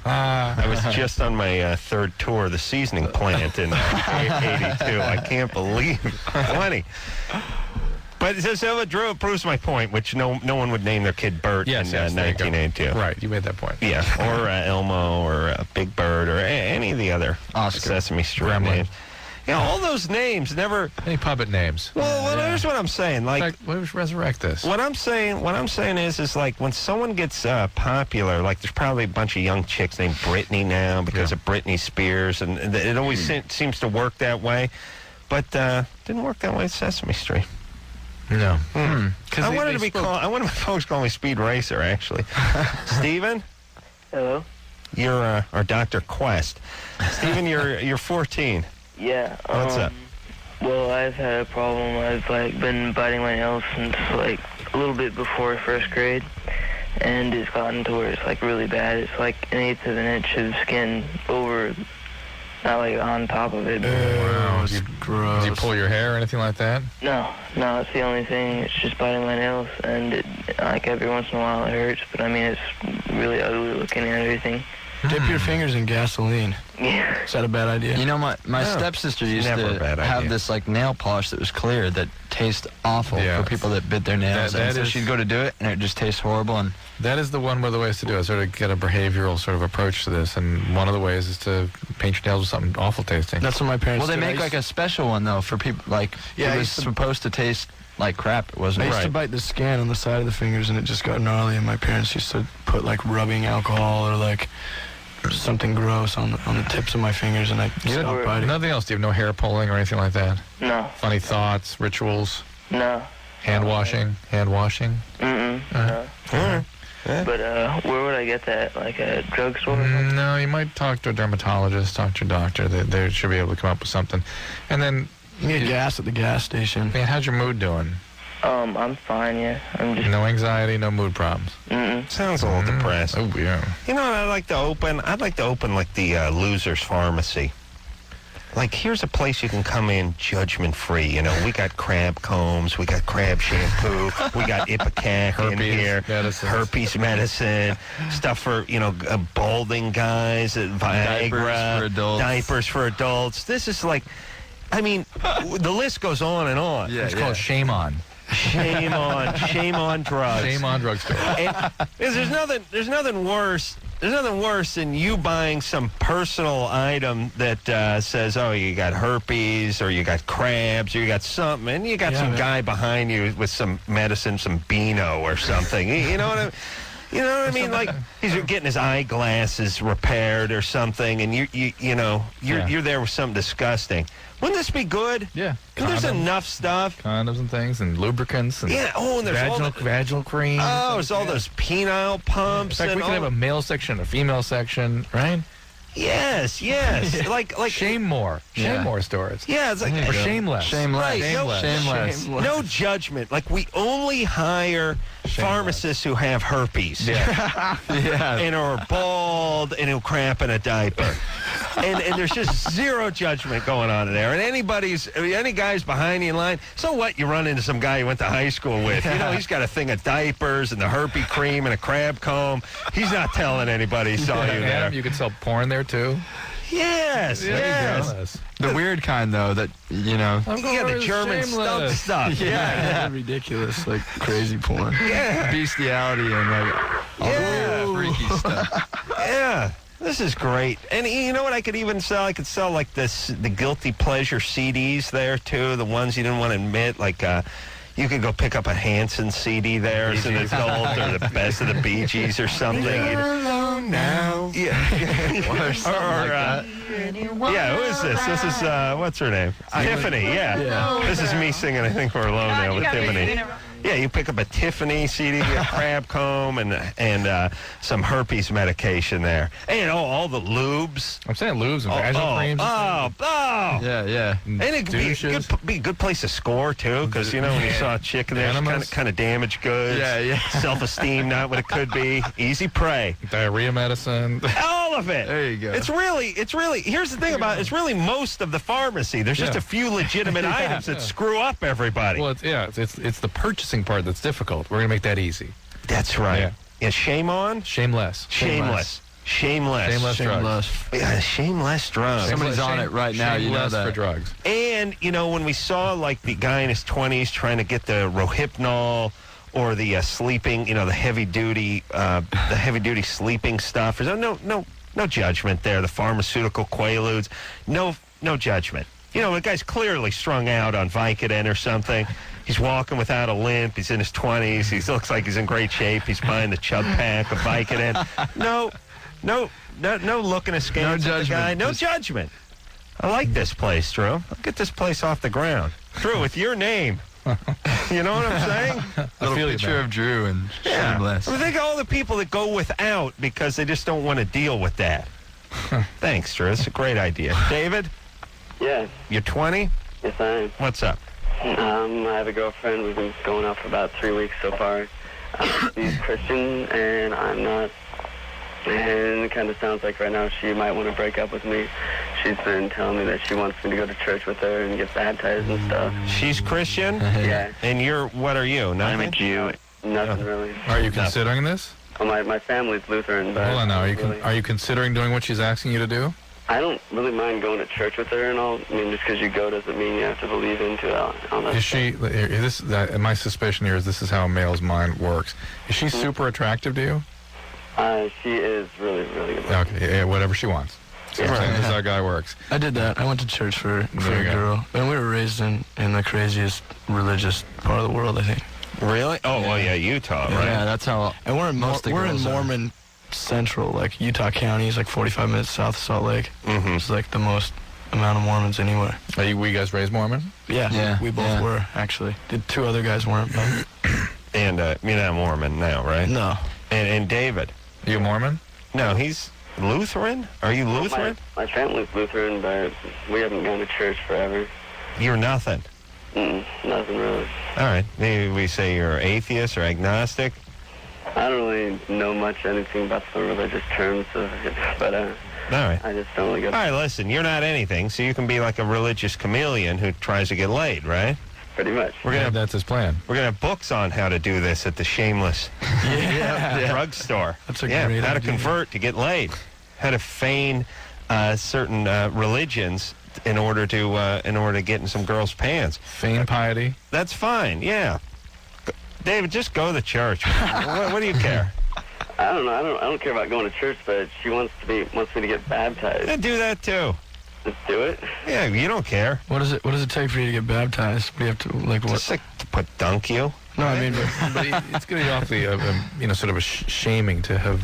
I was just on my third tour of the seasoning plant in 82. I can't believe 20. But so Drew proves my point, which no one would name their kid Bert in 1982. Right, you made that point. Yeah, or Elmo, or Big Bird, or any of the other Sesame Street names. Yeah, all those names never. Any puppet names. Well, here's what I'm saying. Like, in fact, let's resurrect this. What I'm saying is like when someone gets popular, like there's probably a bunch of young chicks named Britney now because of Britney Spears, and it always seems to work that way, but didn't work that way at Sesame Street. No. I wanted my folks call me Speed Racer, actually. Steven? Hello? You're our Dr. Quest. Steven, you're 14. Yeah. What's up? Well, I've had a problem. I've been biting my nails since a little bit before 1st grade, and it's gotten to where it's really bad. It's like 1/8 of an inch of skin over, not on top of it. Wow, gross. Did you pull your hair or anything like that? No, it's the only thing. It's just biting my nails, and every once in a while it hurts, but it's really ugly looking and everything. Dip your fingers in gasoline. Yeah. Is that a bad idea? You know, my stepsister used to have this nail polish that was clear that tastes awful for people that bit their nails. So she'd go to do it, and it just tastes horrible. And that is one of the ways to do it, sort of get a behavioral sort of approach to this. And one of the ways is to paint your nails with something awful tasting. That's what my parents did. Well, they make a special one, though, for people, it was supposed to taste like crap. It wasn't. I used to bite the skin on the side of the fingers, and it just got gnarly, and my parents used to put, rubbing alcohol or, something gross on the tips of my fingers, and I stopped biting. Nothing else? Do you have no hair pulling or anything like that? No. Funny thoughts, rituals? No. Hand washing? No. But where would I get that? Like a drugstore? No, you might talk to a dermatologist, talk to your doctor. They should be able to come up with something. And then you get gas at the gas station. Man, how's your mood doing? I'm fine, yeah. I'm just... No anxiety, no mood problems? Sounds a little depressed. Oh, yeah. You know what I'd like to open? I'd like to open like the Loser's Pharmacy. Like, here's a place you can come in judgment-free. You know, we got crab combs, we got crab shampoo, we got Ipecac in here, herpes medicine, stuff for, you know, balding guys, Viagra, diapers for adults. This is like, I mean, the list goes on and on. Yeah, it's called Shame On. Shame on drugs. Shame on drugstore. There's nothing worse. There's nothing worse than you buying some personal item that says, oh, you got herpes or you got crabs or you got something, and you got some guy behind you with some medicine, some Beano or something. You know what I mean? You know what I mean? Like he's getting his eyeglasses repaired or something, and you're there with something disgusting. Wouldn't this be good? Yeah. There's enough stuff. Condoms and things and lubricants. And and there's vaginal cream. Oh, there's all those penile pumps. In fact, we could have a male section, a female section, right? Yes. like Shame More. Shame More stores. Yeah, it's like or shameless. Shameless. No judgment. Like we only hire pharmacists who have herpes. Yeah. And are bald and who crap in a diaper. And there's just zero judgment going on in there. And any guys behind you in line, so what? You run into some guy you went to high school with. You know, he's got a thing of diapers and the herpes cream and a crab comb. He's not telling anybody he saw you there. You could sell porn there too. Yes. The weird kind, though, that, you know. The German stuff. Yeah. Ridiculous, like crazy porn. Yeah. Bestiality and like all the weird, freaky stuff. Yeah. This is great. And you know what I could even sell? I could sell like the guilty pleasure CDs there too, the ones you didn't want to admit, like you could go pick up a Hanson CD there as an adult, or the Best of the Bee Gees or something. You're alone now. Yeah. Or something like that. Yeah, who is this? This is, what's her name? Tiffany, yeah. This is me singing, I think we're alone now with Tiffany. Yeah, you pick up a Tiffany CD, a crab comb, and some herpes medication there. And all the lubes. I'm saying lubes and vaginal creams. Yeah. And it could be a good place to score, too, because, you know, when you saw a chick in there, kind of damaged goods. Yeah. Self-esteem, not what it could be. Easy prey. Diarrhea medicine. All of it. There you go. It's really, here's the thing about it, it's really most of the pharmacy. There's just a few legitimate items that screw up everybody. Well, it's the purchasing part that's difficult. We're going to make that easy. That's right. Yeah, shame on? Shameless. Shameless drugs. Yeah, shameless drugs. Somebody's on it right now, you know that. For drugs. And, you know, when we saw, like, the guy in his 20s trying to get the Rohypnol or the sleeping, you know, the heavy-duty sleeping stuff, there's no judgment there. The pharmaceutical Quaaludes, no judgment. You know, the guy's clearly strung out on Vicodin or something. He's walking without a limp. He's in his 20s. He looks like he's in great shape. He's buying the chug pack of Vicodin. No looking askance at the guy. No judgment. I like this place, Drew. I'll get this place off the ground. Drew, with your name. You know what I'm saying? A picture of Drew and shameless. I think of all the people that go without because they just don't want to deal with that. Thanks, Drew. It's a great idea. David? Yes. You're 20? Yes, I am. What's up? I have a girlfriend. We've been going out for about 3 weeks so far. She's Christian, and I'm not. And it kind of sounds like right now she might want to break up with me. She's been telling me that she wants me to go to church with her and get baptized and stuff. She's Christian? Yeah. And what are you? Nothing? I'm a Jew. Nothing really. Are you considering this? Well, my family's Lutheran, but... Hold on now. Are you considering doing what she's asking you to do? I don't really mind going to church with her and all. I mean, just because you go doesn't mean you have to believe into all that. Is she? My suspicion here is this is how a male's mind works. Is she super attractive to you? She is really, really good. Okay, yeah, whatever she wants. So I'm saying this is how a guy works. I did that. I went to church for a girl. And we were raised in the craziest religious part of the world, I think. Really? Oh, well, yeah, Utah, right? Yeah, that's how. And we're in Mormon Central, like Utah County is like 45 minutes south of Salt Lake. Mm-hmm. It's like the most amount of Mormons anywhere. Were you guys raised Mormon? Yeah, we both were, actually. The 2 other guys weren't, but... And you're not Mormon now, right? No. And David? Are you Mormon? No, he's Lutheran? Are you Lutheran? My family's Lutheran, but we haven't gone to church forever. You're nothing? Nothing really. All right. Maybe we say you're atheist or agnostic? I don't really know much anything about the religious terms, but all right. I just don't really get... All right, listen, you're not anything, so you can be like a religious chameleon who tries to get laid, right? Pretty much. That's his plan. We're going to have books on how to do this at the Shameless drugstore. That's a great how to idea. convert to get laid. How to feign certain religions in order to get in some girls' pants. Feign piety. That's fine, yeah. David, just go to church. What do you care? I don't know. I don't care about going to church, but she wants me to get baptized. Yeah, do that too. Just do it. Yeah, you don't care. What does it take for you to get baptized? What do you have to, like, what? Just like to put dunk you. No, I mean, but it's going to be awfully, sort of a shaming to have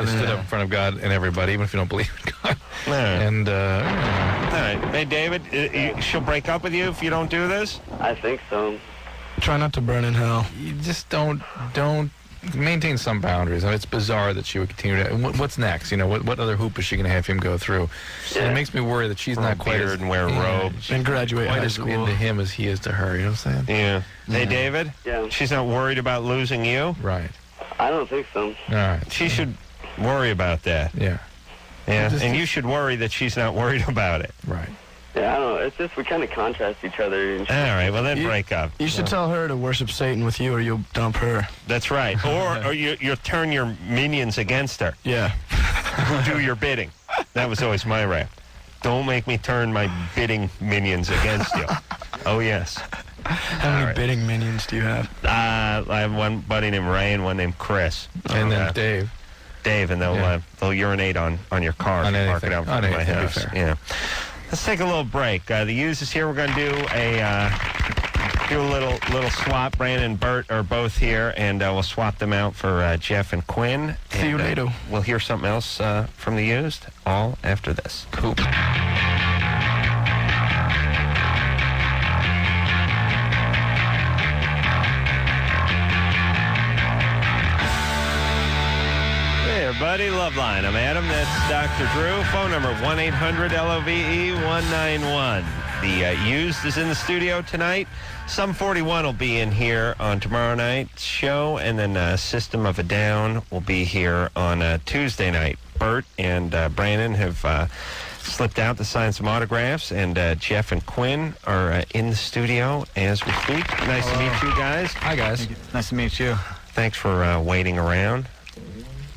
stood up in front of God and everybody, even if you don't believe in God. And, all right. Hey, David, she'll break up with you if you don't do this? I think so. Try not to burn in hell. You just don't maintain some boundaries. I mean, it's bizarre that she would continue to. What's next? What other hoop is she going to have him go through? Yeah. It makes me worry that she's not quite beard and wear robes and graduate quite high as school into him as he is to her. You know what I'm saying? Yeah. Hey, David. Yeah. She's not worried about losing you. Right. I don't think so. All right. She should worry about that. Yeah. Yeah. And you should worry that she's not worried about it. Right. Yeah, I don't know. It's just we kind of contrast each other. All right, well then break up. You should tell her to worship Satan with you, or you'll dump her. That's right. Or you turn your minions against her. Yeah. Who do your bidding. That was always my rap. Don't make me turn my bidding minions against you. Oh, yes. How many bidding minions do you have? I have one buddy named Ray and one named Chris. And then Dave. Dave, and they'll urinate on your car if you park it out front of my house. Yeah. Let's take a little break. The Used is here. We're going to do a little swap. Brandon and Bert are both here, and we'll swap them out for Jeff and Quinn. See you later. We'll hear something else from the Used all after this. Cool. Everybody, Loveline. I'm Adam. That's Dr. Drew. Phone number 1-800-LOVE-191. The Used is in the studio tonight. Sum 41 will be in here on tomorrow night's show, and then System of a Down will be here on Tuesday night. Bert and Brandon have slipped out to sign some autographs, and Jeff and Quinn are in the studio as we speak. Nice to meet you guys. Hi, guys. Nice to meet you. Thanks for waiting around.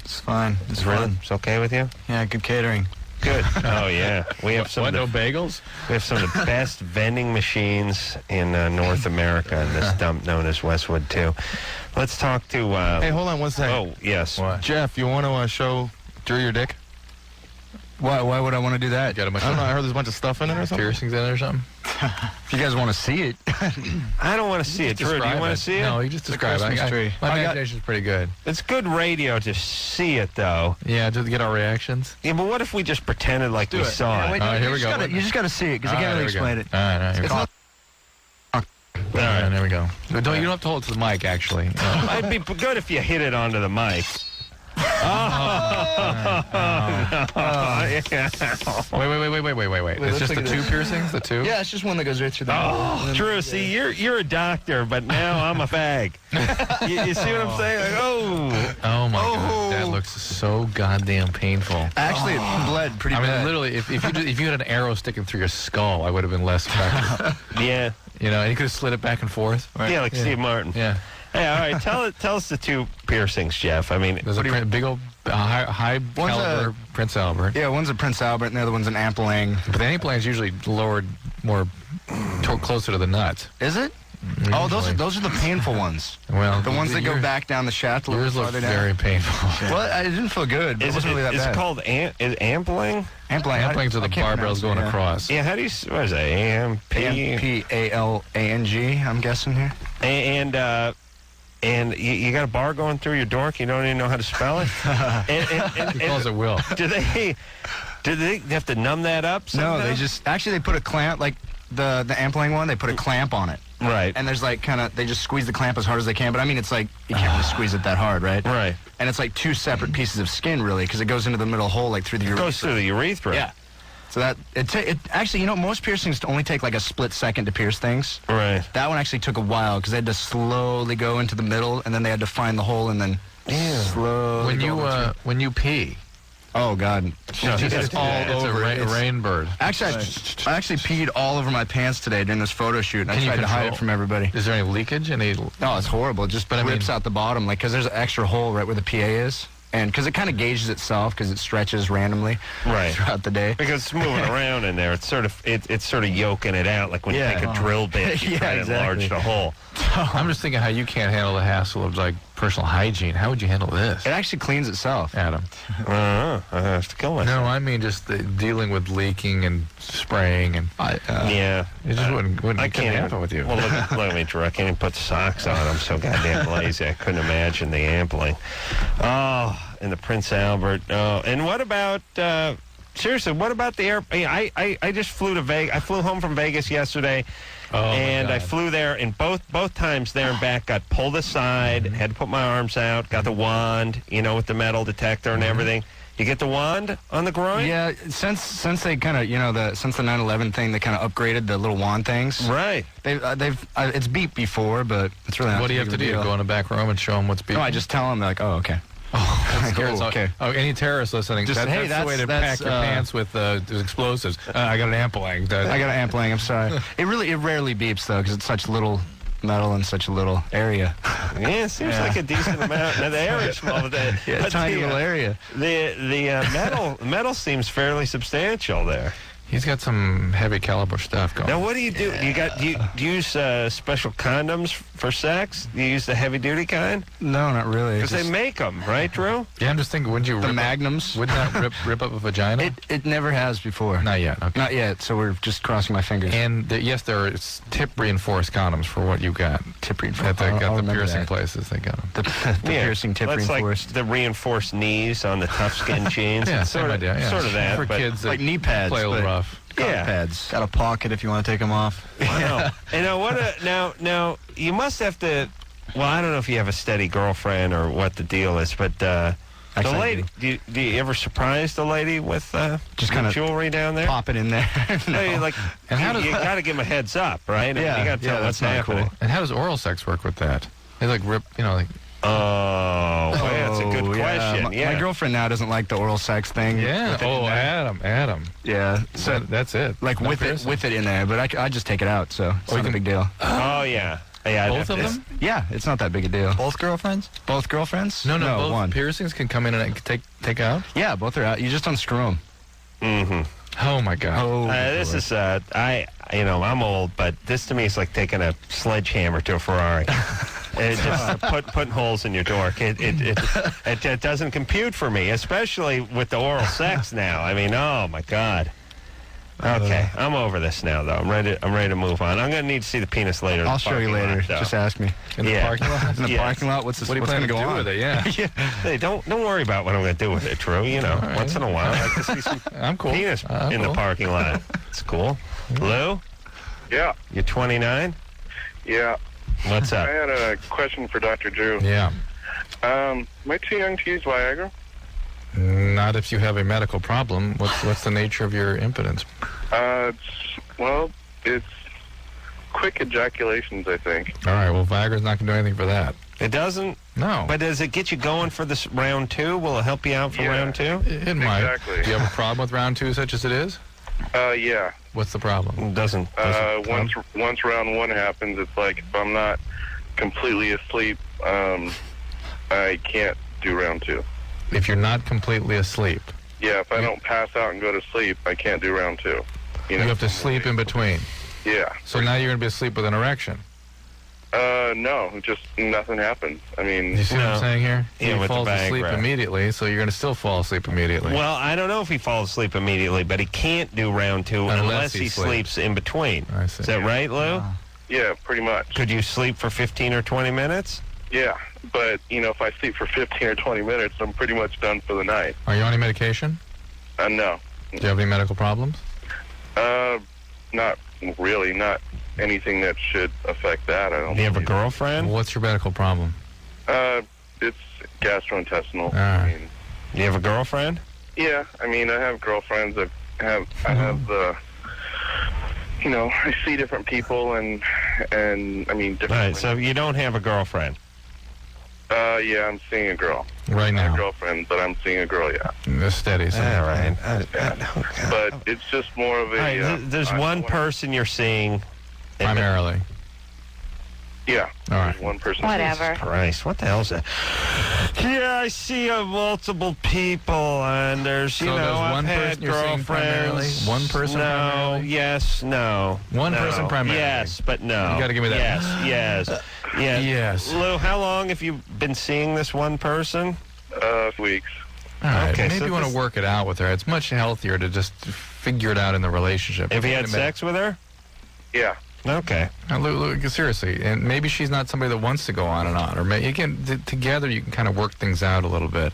It's fine. It's really fun. It's okay with you? Yeah, good catering. Good. Oh, yeah. We have some no bagels? We have some of the best vending machines in North America in this dump known as Westwood, too. Let's talk to... hey, hold on one second. Oh, yes. What? Jeff, you want to show Drew your dick? Why would I want to do that? I don't know. I heard there's a bunch of stuff in it or something. Piercings in it or something? If you guys want to see it. I don't want to see it. Drew, do you want to see it? No, you just describe it. My imagination's pretty good. It's good radio to see it, though. Yeah, just to get our reactions. Yeah, but what if we just pretended like we saw it? Wait, here we go. You just got to see it, because I can't really explain it. All right, here we go. All right, there we go. You don't have to hold it to the mic, actually. It'd be good if you hit it onto the mic. Wait. It's just the two piercings? The two? Yeah, it's just one that goes right through the Oh, Drew, see, you're a doctor, but now I'm a fag. you see what I'm saying? Like, oh my God. That looks so goddamn painful. Actually, it bled pretty bad. I mean, literally, if you had an arrow sticking through your skull, I would have been less effective. Yeah. And you could have slid it back and forth. Right? Yeah, like Steve Martin. Yeah. Hey, all right, tell us the two piercings, Jeff. I mean, there's a big old high caliber Prince Albert. Yeah, one's a Prince Albert and the other one's an Ampling. But the Ampling is usually lowered more closer to the nuts. Is it? Usually. Oh, those are the painful ones. Well, the ones that go back down the shaft a little farther down. Very painful. Well, it didn't feel good. But it wasn't really that bad. Is it called Ampling? Amplings are the barbells going across. Yeah, how do you? What is it? A-M-P-A-L-A-N-G. I'm guessing here. And you got a bar going through your dork. You don't even know how to spell it. He calls it Will. Do they? Did they have to numb that up somehow? No, they put a clamp, like the Ampling one, they put a clamp on it. Right. And there's like they just squeeze the clamp as hard as they can, but I mean, it's like, you can't really squeeze it that hard, right? Right. And it's like 2 separate pieces of skin, really, because it goes into the middle hole, like through the urethra. It goes through the urethra. Yeah. So that, it actually, most piercings only take like a split second to pierce things. Right. That one actually took a while, because they had to slowly go into the middle, and then they had to find the hole, and then slowly When you pee. Oh, God. It's all over. It's a rain bird. Actually, I actually peed all over my pants today during this photo shoot, and I tried to hide it from everybody. Is there any leakage? No, it's horrible. It just rips out the bottom, because there's an extra hole right where the PA is. And because it kind of gauges itself, because it stretches randomly throughout the day. Because it's moving around in there. It's sort of yoking it out, like when you take a drill bit, you try to enlarge the hole. I'm just thinking how you can't handle the hassle of like personal hygiene. How would you handle this? It actually cleans itself, Adam. I have to kill myself. No, I mean just dealing with leaking and spraying and it just wouldn't happen with you. Well, look at me, Drew. I can't even put socks on. I'm so goddamn lazy. I couldn't imagine the Ampling. Oh, and the Prince Albert. Oh, and what about? Seriously, what about the air? I just flew to Vegas. I flew home from Vegas yesterday. And I flew there, and both times there and back got pulled aside, had to put my arms out, got the wand, with the metal detector and everything. You get the wand on the groin? Yeah, since they kind of, since the 9/11 thing, they kind of upgraded the little wand things. Right. It's beeped before, but it's really not. What do you have to do? Go in the back room and show them what's beeping? No, I just tell them, like, oh, okay. Okay. Oh, any terrorists listening? That's the way to pack your pants with explosives. I got an Ampling. I got an Ampling. I'm sorry. It rarely beeps though, because it's such little metal in such a little area. Yeah, it seems like a decent amount. Now, the area's small, but tiny little area. The metal seems fairly substantial there. He's got some heavy caliber stuff going. Now, what do you do? Do you use special condoms for sex? Do you use the heavy duty kind? No, not really. Because they make them, right, Drew? Yeah, I'm just thinking, wouldn't you the Magnums? Wouldn't that rip up a vagina? It never has before. Not yet. Okay. Not yet. So we're just crossing my fingers. And yes, there are tip reinforced condoms for what you got. Tip reinforced. They got the piercing places. They got them. The piercing tip reinforced. Like the reinforced knees on the tough skin jeans. Yeah, same idea. Yeah. Sort of that for kids like knee pads. Play a little rough. Pads. Got a pocket if you want to take them off. Wow. And now you must have to. Well, I don't know if you have a steady girlfriend or what the deal is, but the lady. Do you ever surprise the lady with just kind of jewelry down there? Pop it in there. No. You got to give them a head up, right? Yeah. You got to tell what's happening. Cool. And how does oral sex work with that? They like rip, like. Oh, that's a good question. My girlfriend now doesn't like the oral sex thing. Yeah. Oh, Adam. Yeah. So that's it. Like with it in there, but I just take it out, so it's not a big deal. Oh yeah. Yeah. Both of them? Yeah, it's not that big a deal. Both girlfriends? Both girlfriends? No. Both one. Piercings can come in and take out. Yeah, both are out. You just unscrew them. Mm-hmm. Oh my God. This is I'm old, but this to me is like taking a sledgehammer to a Ferrari. It's just putting holes in your door. It doesn't compute for me, especially with the oral sex now. I mean, oh my God. Okay, I'm over this now, though. I'm ready to move on. I'm going to need to see the penis later. I'll show you later. Just ask me. In the parking lot? In the parking lot? What's going to go on with it? Yeah. Hey, don't worry about what I'm going to do with it, Drew. Right. Once in a while, I like to see some penis in the parking lot. It's cool. Lou? Yeah. You're 29? Yeah. What's up? I had a question for Dr. Drew. Yeah. Am I too young to use Viagra? Not if you have a medical problem. What's the nature of your impotence? It's quick ejaculations, I think. All right, well, Viagra's not going to do anything for that. It doesn't? No. But does it get you going for this round two? Will it help you out for round two? It might. Exactly. Do you have a problem with round two such as it is? Yeah. What's the problem? It doesn't once round one happens, it's like if I'm not completely asleep, I can't do round two. If you're not completely asleep? Yeah, if I don't pass out and go to sleep, I can't do round two. You have to sleep in between? Yeah. So now you're going to be asleep with an erection? No, just nothing happens. I mean... You see what I'm saying here? Yeah, he falls asleep immediately, so you're going to still fall asleep immediately. Well, I don't know if he falls asleep immediately, but he can't do round two unless he sleeps in between. I see. Is that right, Lou? Yeah, pretty much. Could you sleep for 15 or 20 minutes? Yeah, but, if I sleep for 15 or 20 minutes, I'm pretty much done for the night. Are you on any medication? No. Do you have any medical problems? Not really. Not anything that should affect that. I don't. Do you have a girlfriend? What's your medical problem? It's gastrointestinal. All right. I mean, you have a girlfriend? Yeah, I mean, I have girlfriends. I have the. I see different people, and I mean, different. Right. So you don't have a girlfriend? Yeah, I'm seeing a girl. Right now. Not a girlfriend, but I'm seeing a girl. Yeah. Steady. All right. But it's just more of a. Right, there's one person you're seeing. Primarily. Yeah. All right. One person. Whatever. Christ, what the hell is that? Yeah, I see multiple people, and there's, I've one had person you're seeing primarily? girlfriends. One person no, primarily? Yes, no. One no. person primarily? Yes, but no. You got to give me that. Yes. Yes. Lou, how long have you been seeing this one person? Weeks. All right. Okay, Maybe so you want to work it out with her. It's much healthier to just figure it out in the relationship. Have you had sex with her? Yeah. Okay. Now, Lou, seriously, and maybe she's not somebody that wants to go on and on, or maybe together you can kind of work things out a little bit.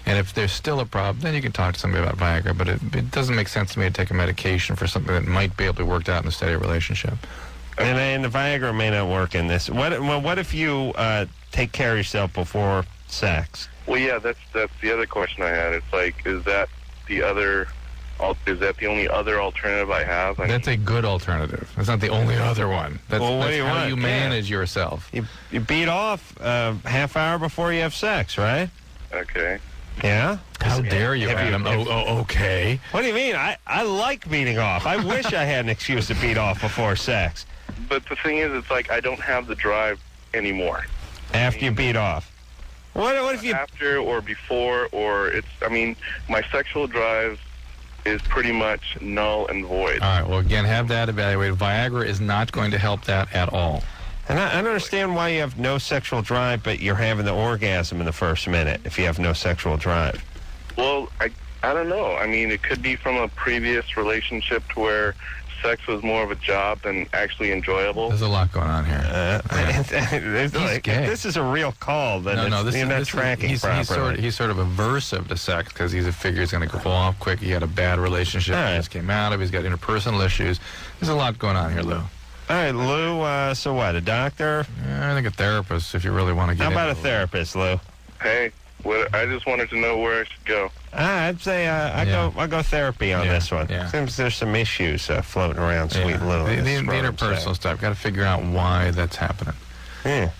And if there's still a problem, then you can talk to somebody about Viagra. But it doesn't make sense to me to take a medication for something that might be able to be worked out in a steady relationship. And the Viagra may not work in this. What if you take care of yourself before sex? Well, yeah, that's the other question I had. It's like, is that the only other alternative I have? That's a good alternative. That's not the only other one. That's how you manage yourself. You beat off half hour before you have sex, right? Okay. Yeah? How dare you, Adam? Okay. What do you mean? I like beating off. I wish I had an excuse to beat off before sex. But the thing is, it's like I don't have the drive anymore. After you beat off? What if you... After or before, or my sexual drive is pretty much null and void. All right, well, again, have that evaluated. Viagra is not going to help that at all. And I don't understand why you have no sexual drive, but you're having the orgasm in the first minute if you have no sexual drive. Well, I don't know. I mean, it could be from a previous relationship to where sex was more of a job than actually enjoyable. There's a lot going on here. This is a real call. You're not tracking properly. He's sort of aversive to sex because he figures he's going to go off quick. He had a bad relationship. He just came out of. He's got interpersonal issues. There's a lot going on here, Lou. All right, Lou. So what? A doctor? Yeah, I think a therapist if you really want to get. How about a therapist, Lou? Hey. I just wanted to know where I should go. I'd say I'll go therapy on this one. Yeah. Seems there's some issues floating around Sweet Lou. The interpersonal stuff. Got to figure out why that's happening. Yeah.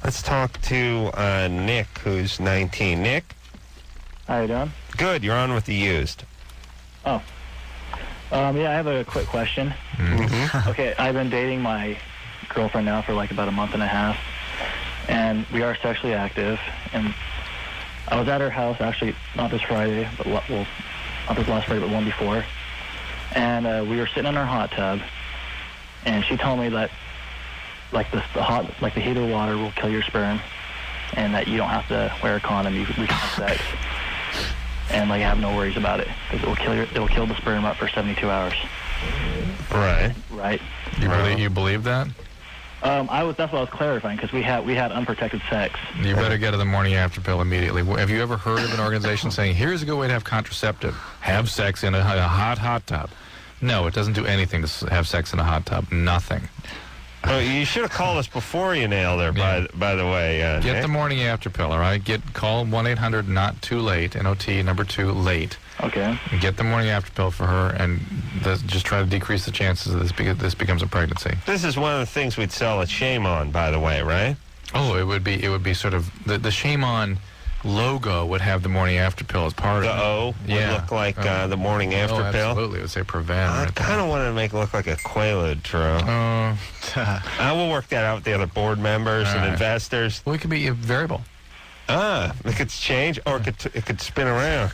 Let's talk to Nick, who's 19. Nick? How you doing? Good. You're on with the used. Oh. Yeah, I have a quick question. Mm-hmm. Okay, I've been dating my girlfriend now for like about a month and a half. And we are sexually active, and I was at her house, actually, not this Friday, but not this last Friday, but one before, and we were sitting in our hot tub, and she told me that, the heat of the water will kill your sperm, and that you don't have to wear a condom, we can have sex, and, have no worries about it, because it will kill the sperm up for 72 hours. Right. Right. You believe that? That's what I was clarifying, because we had unprotected sex. You better get the morning after pill immediately. Have you ever heard of an organization saying, here's a good way to have contraceptive? Have sex in a hot tub. No, it doesn't do anything to have sex in a hot tub. Nothing. Well, you should have called us before you nailed her, by the way. Get Nick. the morning after pill, all right? Call 1-800-NOT-TOO-LATE, N-O-T, number 2, late. Okay. Get the morning after pill for her, and just try to decrease the chances that this becomes a pregnancy. This is one of the things we'd sell at Shame On, by the way, right? Oh, it would be sort of the Shame On logo would have the morning after pill as part of it. The O would look like the morning after pill. Absolutely, it would say prevent. I kind of wanted to make it look like a Quaalude, True. I will work that out with the other board members and investors. Well, it could be a variable. It could change, or it could spin around.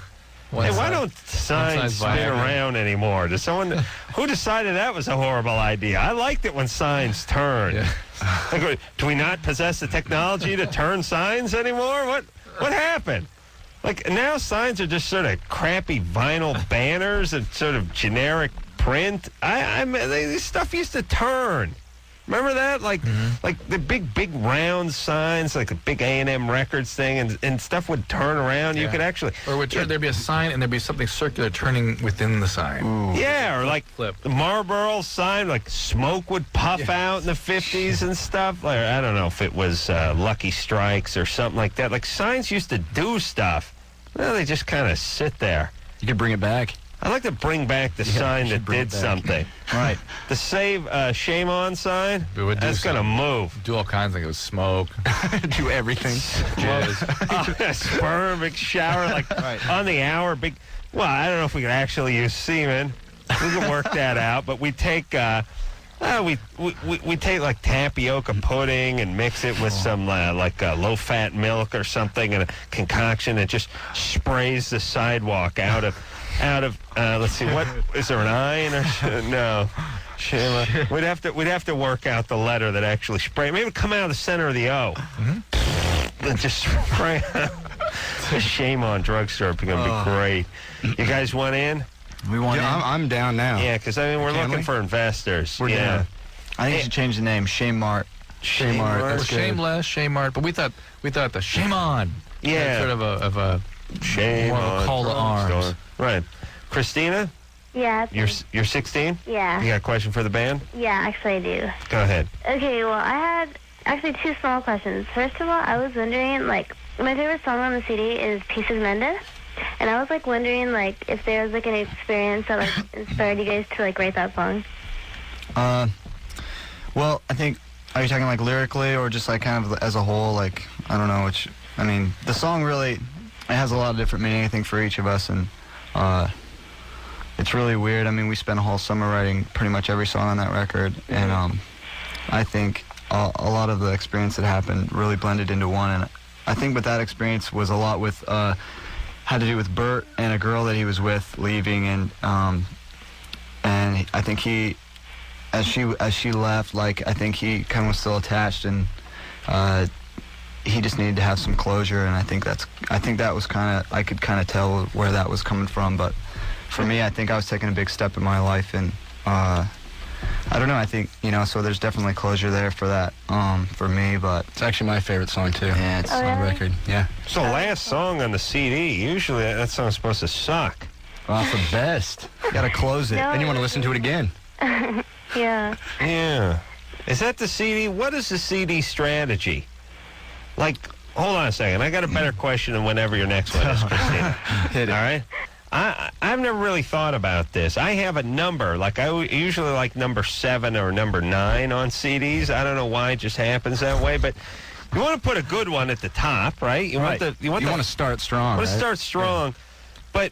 Why don't signs spin around anymore? Does someone who decided that was a horrible idea? I liked it when signs turn. Yeah. Do we not possess the technology to turn signs anymore? What happened? Now signs are just sort of crappy vinyl banners and sort of generic print. This stuff used to turn. Remember that? Like the big round signs, like the big A&M Records thing, and stuff would turn around. You could actually... Or would turn, there'd be a sign, and there'd be something circular turning within the sign. Ooh. Yeah, or like the Marlboro sign, like smoke would puff out in the 50s and stuff. Like, I don't know if it was Lucky Strikes or something like that. Like, signs used to do stuff. Well, they just kind of sit there. You could bring it back. I'd like to bring back the sign that did something. Right. The Save Shame On sign, that's going to move. Do all kinds of things. It was smoke. Do everything. Sperm, big shower, like on the hour, big... Well, I don't know if we could actually use semen. We can work that out, but we take... we take like tapioca pudding and mix it with some low-fat milk or something and a concoction that just sprays the sidewalk out of let's see, what is there, an iron or no? We'd have to work out the letter that actually spray. Maybe come out of the center of the O. And just spray. The Shame On drugstore is going to be great. You guys want in? We want in. I'm down now. Yeah, because we're looking for investors. We're down. I think you should change the name. Shame Mart. Shame Mart. That's shameless. Shame Mart. But we thought the Shame On. Yeah. Sort of a Shame more of a call to arms. Store. Right. Christina? Yeah. You're 16? Yeah. You got a question for the band? Yeah, actually I do. Go ahead. Okay, well, I had actually two small questions. First of all, I was wondering, like, my favorite song on the CD is Pieces Mendez. And I was, like, wondering, like, if there was, like, an experience that, like, inspired you guys to, like, write that song. Well, I think, are you talking, like, lyrically or just, like, kind of as a whole? Like, I don't know which, I mean, the song really, it has a lot of different meaning, I think, for each of us. And it's really weird. I mean, we spent a whole summer writing pretty much every song on that record. And I think a lot of the experience that happened really blended into one. And I think with that experience was a lot with... had to do with Bert and a girl that he was with leaving, and I think he, as she left, like, I think he kind of was still attached, and he just needed to have some closure, and I think that was kind of, I could kind of tell where that was coming from. But for me, I think I was taking a big step in my life, and I don't know, I think, so there's definitely closure there for that, for me, but... It's actually my favorite song, too. Yeah, it's on record, yeah. It's the last song on the CD. Usually that song's supposed to suck. Well, it's the best. You gotta close it. No, Then you want to listen to it again. Yeah. Yeah. Is that the CD? What is the CD strategy? Like, hold on a second. I got a better question than whenever your next one is, Christina. Hit it. All right? I've never really thought about this. I have a number. Like, I usually like number 7 or number 9 on CDs. I don't know why it just happens that way, but you want to put a good one at the top, right? You want to start strong. You want to start strong. Yeah. But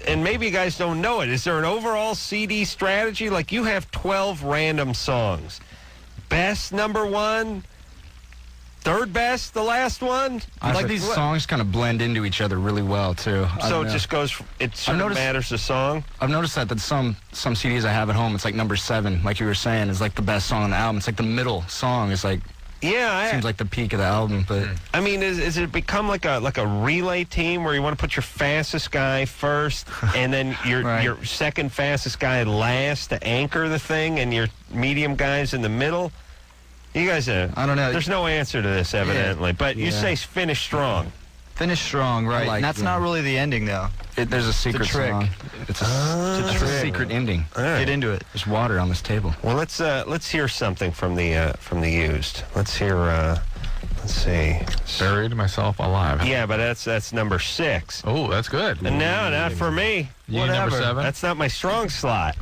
and maybe you guys don't know it, is there an overall CD strategy? Like, you have 12 random songs. Best number 1, third best, the last one? I like these songs kind of blend into each other really well, too. So it just goes, it sort of matters the song? I've noticed that some CDs I have at home, it's like number 7, like you were saying, is like the best song on the album. It's like the middle song is like, seems like the peak of the album. But I mean, is it become like a relay team where you want to put your fastest guy first and then your second fastest guy last to anchor the thing and your medium guys in the middle? You guys, I don't know. There's no answer to this, evidently. But you say finish strong. Finish strong, right? Like, and that's not really the ending, though. There's a secret trick. Song. It's a secret ending. Right. Get into it. There's water on this table. Well, let's hear something from the Used. Let's hear. Let's see. Buried Myself Alive. Yeah, but that's number 6. Oh, that's good. And no, not for me. You need number 7? That's not my strong slot.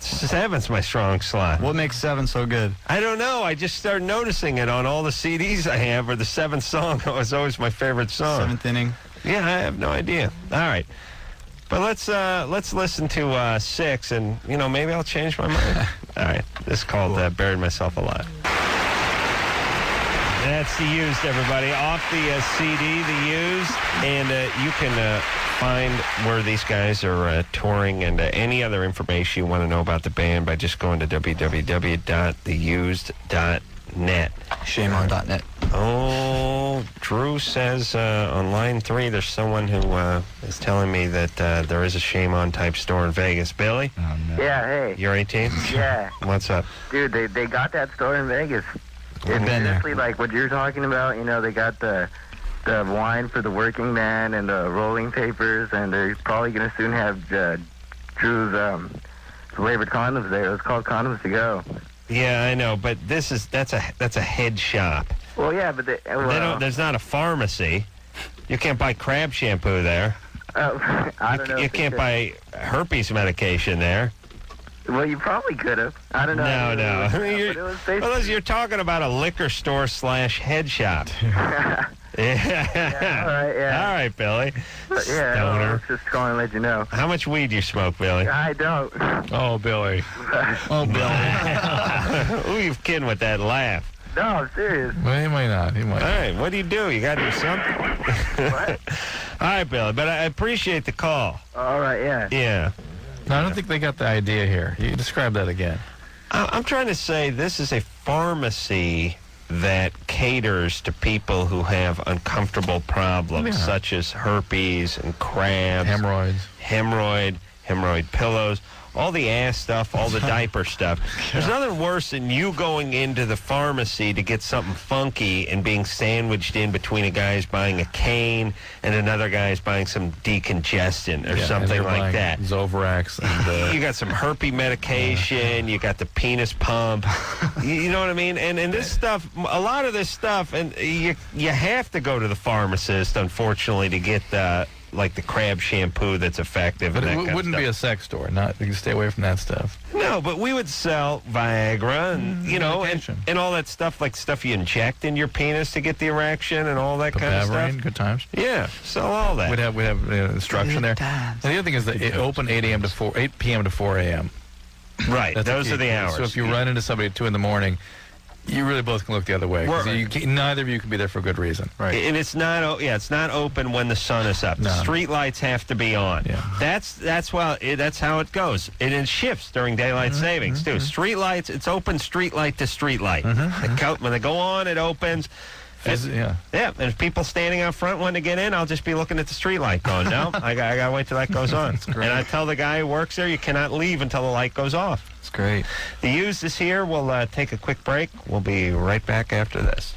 7's my strong slot. What makes 7 so good? I don't know. I just started noticing it on all the CDs I have, or the 7th song was always my favorite song. 7th inning. Yeah, I have no idea. All right. But let's listen to 6, and, maybe I'll change my mind. All right. This is called Buried Myself Alive. That's The Used, everybody. Off the CD, The Used. And you can find where these guys are touring and any other information you want to know about the band by just going to www.theused.net. Shameon.net. Oh, Well, Drew says on line 3 there's someone who is telling me that there is a Shame On type store in Vegas. Billy? Oh, no. Yeah, hey. You're 18? Yeah. What's up? Dude, they got that store in Vegas. We've been there. Like what you're talking about, they got the wine for the working man and the rolling papers, and they're probably going to soon have Drew's flavored condoms there. It was called Condoms to Go. Yeah, I know, but that's a head shop. Well, yeah, but there's not a pharmacy. You can't buy crab shampoo there. I don't know. You can't buy herpes medication there. Well, you probably could have. I don't know. No. You're talking about a liquor store / head shop. Yeah. All right, yeah. All right, Billy. But, yeah, Stoner. I was just calling to let you know. How much weed you smoke, Billy? I don't. Oh, Billy. Oh, Billy. Who are you kidding with that laugh? No, I'm serious. Well, he might not. He might. All right, what do? You got to do something? What? All right, Billy, but I appreciate the call. All right, yeah. Yeah. No, I don't think they got the idea here. You describe that again. I'm trying to say this is a pharmacy that caters to people who have uncomfortable problems, such as herpes and crabs, hemorrhoid pillows, all the ass stuff, all the diaper stuff. There's nothing worse than you going into the pharmacy to get something funky and being sandwiched in between a guy's buying a cane and another guy's buying some decongestant or something like that. Zovirax. And, you got some herpes medication. You got the penis pump. You know what I mean? And this stuff, a lot of this stuff, and you have to go to the pharmacist, unfortunately, to get like the crab shampoo that's effective. But and it wouldn't be a sex store. You can stay away from that stuff. No, but we would sell Viagra and and all that stuff, like stuff you inject in your penis to get the erection and all that kind of stuff. Good times. Yeah, sell all that. We'd have instruction there. And the other thing is that it open 8 p.m. to 4 a.m. Right, those are the hours. So if you run into somebody at 2 in the morning, you really both can look the other way. Neither of you can be there for a good reason. Right. And it's not open when the sun is up. No. Street lights have to be on. Yeah. That's how it goes. And it shifts during daylight savings too. Street lights, it's open street light to street light. When they go on, it opens. And if people standing out front wanting to get in, I'll just be looking at the street light going, no, I got to wait till that goes on. And I tell the guy who works there, you cannot leave until the light goes off. It's great. The Used is here. We'll take a quick break. We'll be right back after this.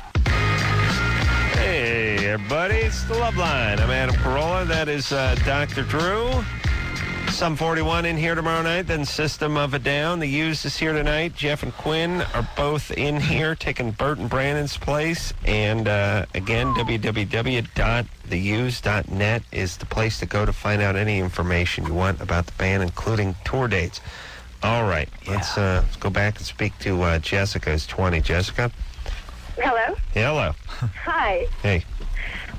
Hey, everybody. It's the Loveline. I'm Adam Carolla. That is Dr. Drew. Some 41 in here tomorrow night, then System of a Down. The Used is here tonight. Jeff and Quinn are both in here taking Bert and Brandon's place. And again, www.theused.net is the place to go to find out any information you want about the band, including tour dates. All right, let's go back and speak to Jessica, who's 20. Jessica? Hello? Hello. Hi. Hey.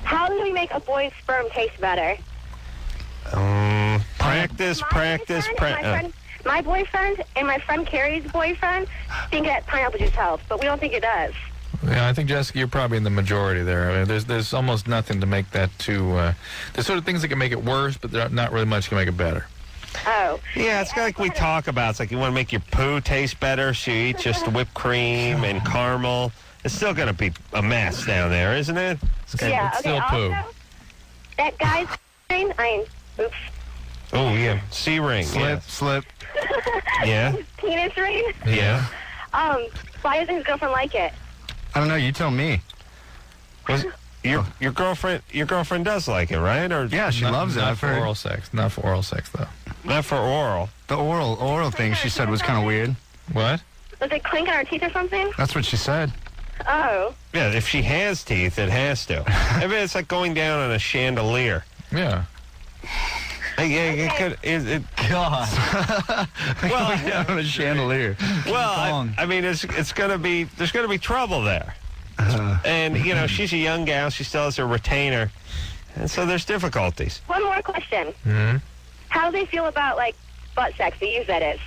How do we make a boy's sperm taste better? Practice. My boyfriend and my friend Carrie's boyfriend think that pineapple juice helps, but we don't think it does. Yeah, I think, Jessica, you're probably in the majority there. I mean, there's almost nothing to make that too... there's sort of things that can make it worse, but there's not really much can make it better. Oh. Yeah, it's like we talk about. It's like you want to make your poo taste better, so you eat just whipped cream and caramel. It's still going to be a mess down there, isn't it? It's still poo. Also, that guy's oops. Oh, yeah. C-ring. Slip. Yeah. Penis ring? Yeah. Why doesn't his girlfriend like it? I don't know. You tell me. Your girlfriend does like it, right? Or yeah, she loves it. Not for oral sex. Not for oral sex, though. Not for oral. The oral thing she said was kind of weird. What? Does it clink on her teeth or something? That's what she said. Oh. Yeah, if she has teeth, it has to. I mean, it's like going down on a chandelier. Yeah. It could. God. Well, down on a chandelier. Well, I mean, it's gonna be. There's gonna be trouble there. And she's a young gal. She still has her retainer, and so there's difficulties. One more question. Mm-hmm. How do they feel about butt sex? The Used, that is.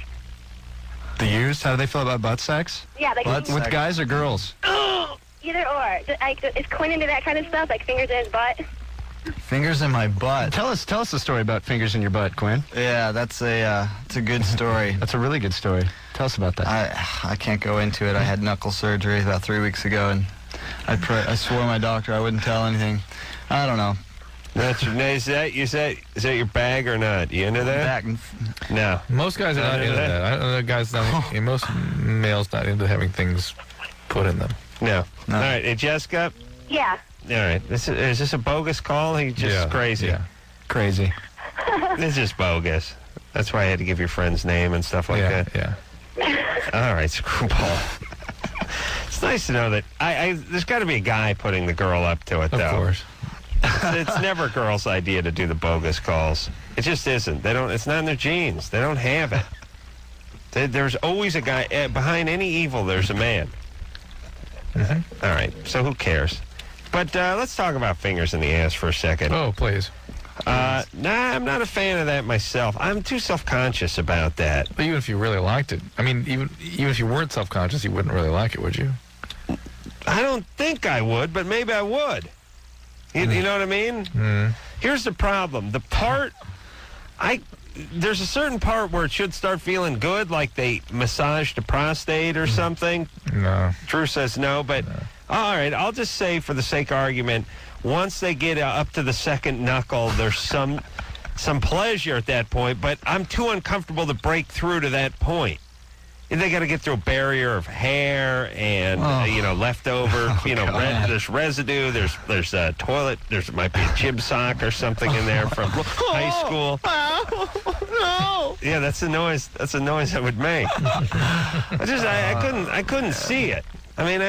The Used? How do they feel about butt sex? Yeah, with guys or girls? Either or. Is Quinn into that kind of stuff, like fingers in his butt? Fingers in my butt. Tell us the story about fingers in your butt, Quinn. Yeah, it's a good story. That's a really good story. Tell us about that. I can't go into it. I had knuckle surgery about 3 weeks ago, and I swore my doctor I wouldn't tell anything. I don't know. Is that your bag or not? You into that? No. Most guys are not into that. I don't know. Guys not. Most males not into having things put in them. No. All right. Hey, Jessica. Yeah. All right. Is this a bogus call? He's just crazy. Yeah. Crazy. It's just bogus. That's why I had to give your friend's name and stuff like that. Yeah. All right, Screwball. It's nice to know that there's got to be a guy putting the girl up to it, though. Of course. It's never a girl's idea to do the bogus calls. It just isn't. They don't. It's not in their genes. They don't have it. There's always a guy behind any evil. There's a man. Mm-hmm. All right. So who cares? But let's talk about fingers in the ass for a second. Oh, please. Nah, I'm not a fan of that myself. I'm too self-conscious about that. But even if you really liked it, I mean, even if you weren't self-conscious, you wouldn't really like it, would you? I don't think I would, but maybe I would. You know what I mean? Mm. Here's the problem. The part, there's a certain part where it should start feeling good, like they massaged the prostate or something. No. Drew says no, but all right, I'll just say for the sake of argument, once they get up to the second knuckle, there's some pleasure at that point, but I'm too uncomfortable to break through to that point. They got to get through a barrier of hair and leftover. There's residue. There's a toilet. Might be a jib sock or something in there from high school. No. Yeah, that's the noise. That's a noise I would make. I couldn't see it. I mean,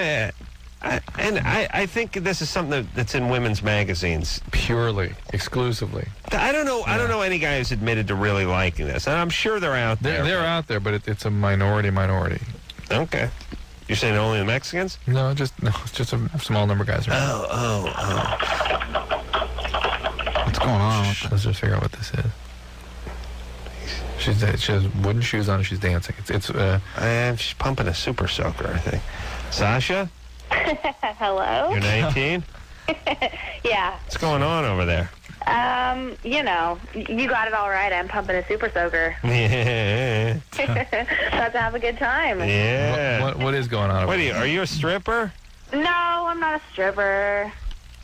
I think this is something that's in women's magazines. Purely, exclusively. I don't know. I don't know any guy who's admitted to really liking this, and I'm sure they're out there. They're out there, but it's a minority. Okay. You're saying only the Mexicans? No, it's just a small number of guys. Oh. What's going on? Let's just figure out what this is. She has wooden shoes on and she's dancing. She's pumping a super soaker, I think. Sasha? Hello? You're 19? Yeah. What's going on over there? You got it all right. I'm pumping a super soaker. Yeah. About to have a good time. Yeah. What is going on over there? Are you a stripper? No, I'm not a stripper.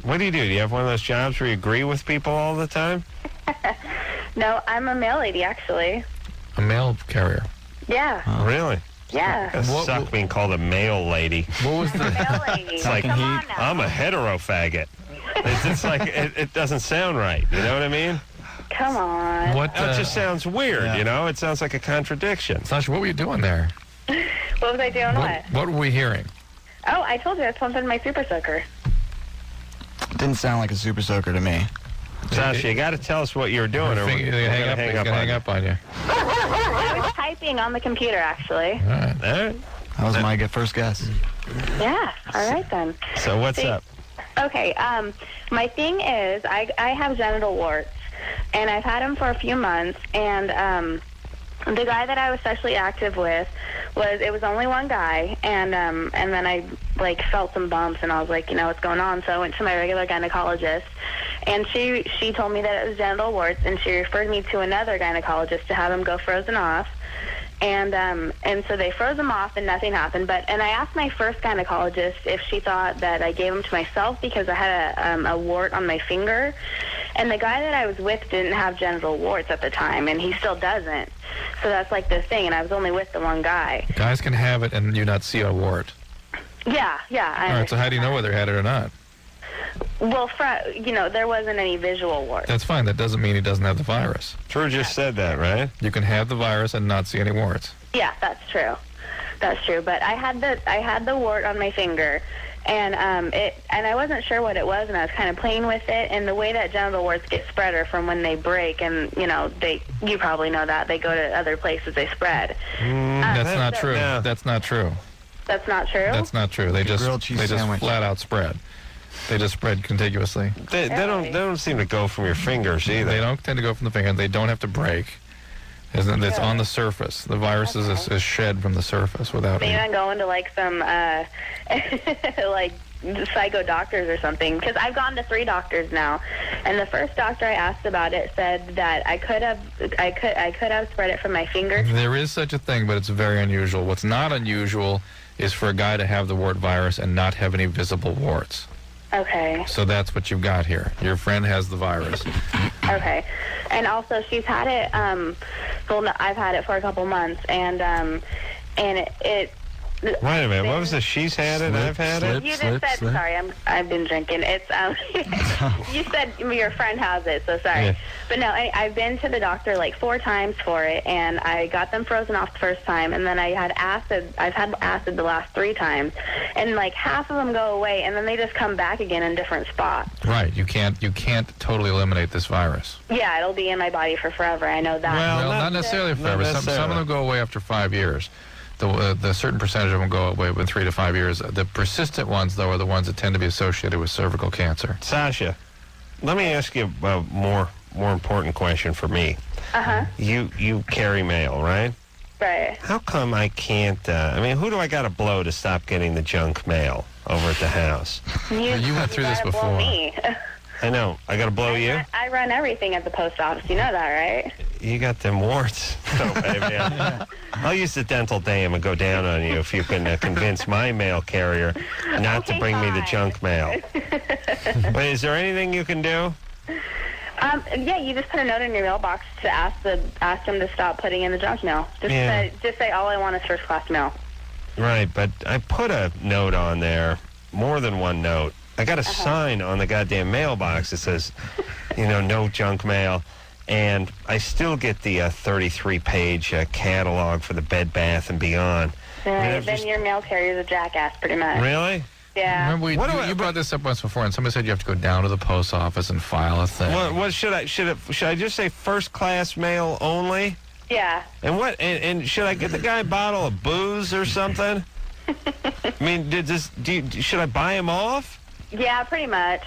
What do? Do you have one of those jobs where you agree with people all the time? No, I'm a mail lady, actually. A mail carrier? Yeah. Oh. Really? Yeah. It sucks being called a mail lady. What was the... Mail lady. It's like, I'm a hetero faggot. It's like, it doesn't sound right. You know what I mean? Come on. It just sounds weird, It sounds like a contradiction. Sasha, what were you doing there? What was I doing? What were we hearing? Oh, I told you I was pumping my super soaker. Didn't sound like a super soaker to me. Sasha, you got to tell us what you were doing. Or He's going to hang up on you. I was typing on the computer, actually. All right. That was my first guess. Yeah. All right, then. So what's up? Okay. My thing is, I have genital warts, and I've had them for a few months, and the guy that I was sexually active with it was only one guy, and then I felt some bumps, and I was like, what's going on? So I went to my regular gynecologist, and she told me that it was genital warts, and she referred me to another gynecologist to have them go frozen off. And so they froze them off and nothing happened. And I asked my first gynecologist if she thought that I gave them to myself because I had a wart on my finger. And the guy that I was with didn't have genital warts at the time, and he still doesn't. So that's like the thing, and I was only with the one guy. Guys can have it and you not see a wart. Yeah. All right, so how do you know whether he had it or not? Well, there wasn't any visual warts. That's fine. That doesn't mean he doesn't have the virus. Drew just said that, right? You can have the virus and not see any warts. Yeah, that's true. That's true. But I had the wart on my finger, and I wasn't sure what it was, and I was kind of playing with it. And the way that genital warts get spread are from when they break, and you probably know that they go to other places, they spread. That's not true. No. That's not true. That's not true. That's not true. They just flat out spread. They just spread contiguously. They don't seem to go from your fingers either. They don't tend to go from the finger. They don't have to break. It's on the surface. The virus is shed from the surface without. Maybe I'm going to some psycho doctors or something, because I've gone to 3 doctors now, and the first doctor I asked about it said that I could have spread it from my finger. There is such a thing, but it's very unusual. What's not unusual is for a guy to have the wart virus and not have any visible warts. Okay. So that's what you've got here. Your friend has the virus. Okay. And also, she's had it, well, no, I've had it for a couple months, and it Wait a minute. What was the she's had it, I've had it? You just said, sorry, I've been drinking. It's, you said your friend has it, so sorry. Yeah. But no, I've been to the doctor like 4 times for it, and I got them frozen off the first time, and then I had acid. I've had acid the last 3 times, and like half of them go away, and then they just come back again in different spots. Right. You can't totally eliminate this virus. Yeah, it'll be in my body for forever. I know that. Well, not necessarily forever. Some of them go away after 5 years. The certain percentage of them go away within 3 to 5 years. The persistent ones, though, are the ones that tend to be associated with cervical cancer. Sasha, let me ask you a more important question for me. Uh-huh. You carry mail, right? Right. How come I can't, who do I got to blow to stop getting the junk mail over at the house? You went through this before. Blow me. I know. I got to blow you? I run everything at the post office. You know that, right? You got them warts. Oh, baby. I'll use the dental dam and go down on you if you can convince my mail carrier not to bring me the junk mail. Wait, is there anything you can do? Yeah, you just put a note in your mailbox to ask them to stop putting in the junk mail. Just say all I want is first class mail. Right, but I put a note on there, more than one note. I got a sign on the goddamn mailbox that says, no junk mail. And I still get the 33-page catalog for the Bed Bath & Beyond. Then your mail carrier's a jackass, pretty much. Really? Yeah. Remember, you brought this up once before, and somebody said you have to go down to the post office and file a thing. What should I just say first class mail only? Yeah. And what? And should I get the guy a bottle of booze or something? Should I buy him off? Yeah, pretty much.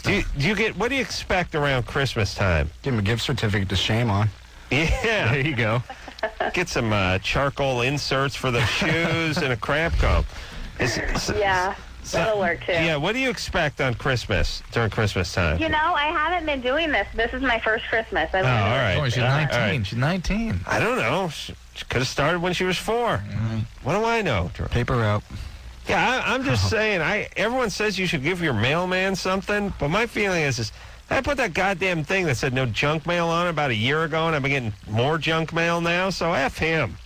What do you expect around Christmas time? Give him a gift certificate to Shame On. Yeah. There you go. Get some charcoal inserts for the shoes and a crab comb. Yeah, that'll work too. Yeah, what do you expect on Christmas, during Christmas time? I haven't been doing this. This is my first Christmas. All right. Oh, she's 19. Right. She's 19. I don't know. She could have started when she was 4. What do I know? Paper route. Yeah, I'm just saying, everyone says you should give your mailman something, but my feeling is I put that goddamn thing that said no junk mail on it about a year ago, and I've been getting more junk mail now, so F him.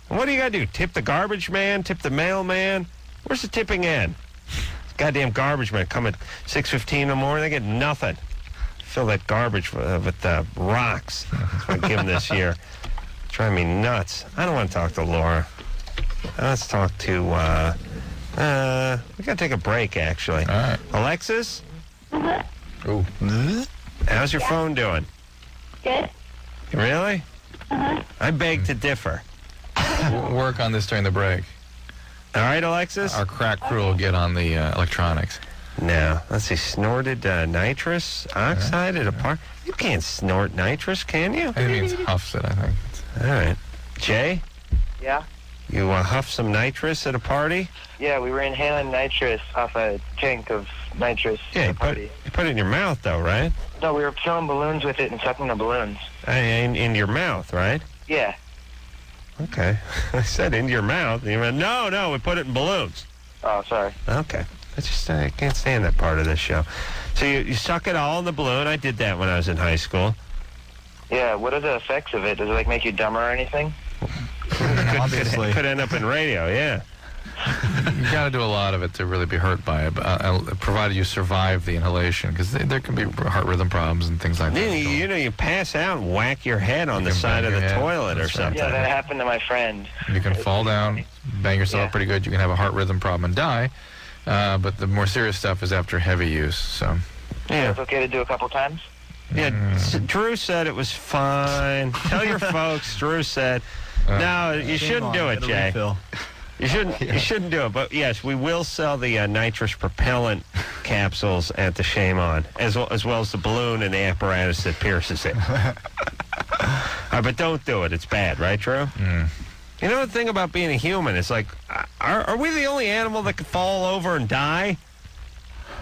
And what do you got to do? Tip the garbage man? Tip the mailman? Where's the tipping end? Goddamn garbage man come at 6:15 in the morning, they get nothing. Fill that garbage with rocks. That's what I give them this year. It's driving me nuts. I don't want to talk to Laura. Let's talk to, we got to take a break, actually. All right. Alexis? Ooh. How's your phone doing? Good. Really? I beg to differ. We'll work on this during the break. All right, Alexis? Our crack crew will get on the electronics. Now, let's see, snorted nitrous oxide at a park? You can't snort nitrous, can you? I think it means huffs it, I think. All right. Jay? Yeah? You huff some nitrous at a party? Yeah, we were inhaling nitrous off a tank of nitrous at a party. You put it in your mouth, though, right? No, we were filling balloons with it and sucking the balloons. In your mouth, right? Yeah. Okay. I said into your mouth. And you went, no, we put it in balloons. Oh, sorry. Okay. I can't stand that part of this show. So you suck it all in the balloon. I did that when I was in high school. Yeah, what are the effects of it? Does it, make you dumber or anything? Obviously. Could end up in radio, yeah. You got to do a lot of it to really be hurt by it, provided you survive the inhalation, because there can be heart rhythm problems and things like that. You pass out and whack your head on the side of the toilet or something. Yeah, that happened to my friend. You can fall down, bang yourself pretty good. You can have a heart rhythm problem and die, but the more serious stuff is after heavy use. So, yeah, it's okay to do a couple times. Yeah, Drew said it was fine. Tell your folks, Drew said. No, you shouldn't do it, Jay. You shouldn't do it. But yes, we will sell the nitrous propellant capsules at the Shame On, as well as the balloon and the apparatus that pierces it. All right, but don't do it. It's bad, right, Drew? You know the thing about being a human? It's like, are we the only animal that could fall over and die?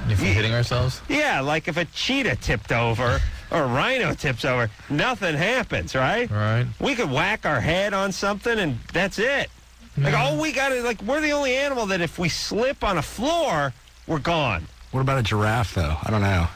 If we're hitting ourselves? Yeah, like if a cheetah tipped over or a rhino tips over, nothing happens, right? Right. We could whack our head on something and that's it. Like, all we got is, like, we're the only animal that if we slip on a floor, we're gone. What about a giraffe, though? I don't know.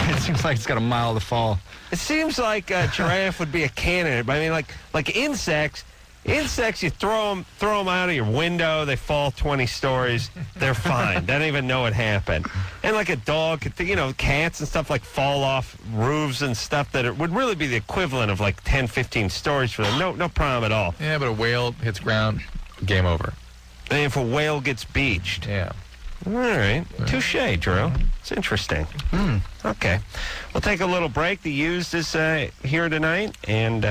It seems like it's got a mile to fall. It seems like a giraffe would be a candidate. But I mean, like insects, you throw them out of your window, they fall 20 stories, they're fine. They don't even know what happened. And like a dog, cats and stuff like fall off roofs and stuff that it would really be the equivalent of like 10, 15 stories for them. No problem at all. Yeah, but a whale hits ground, game over. And if a whale gets beached. Yeah. All right. Touche, Drew. It's interesting. Okay. We'll take a little break. The Used is here tonight, and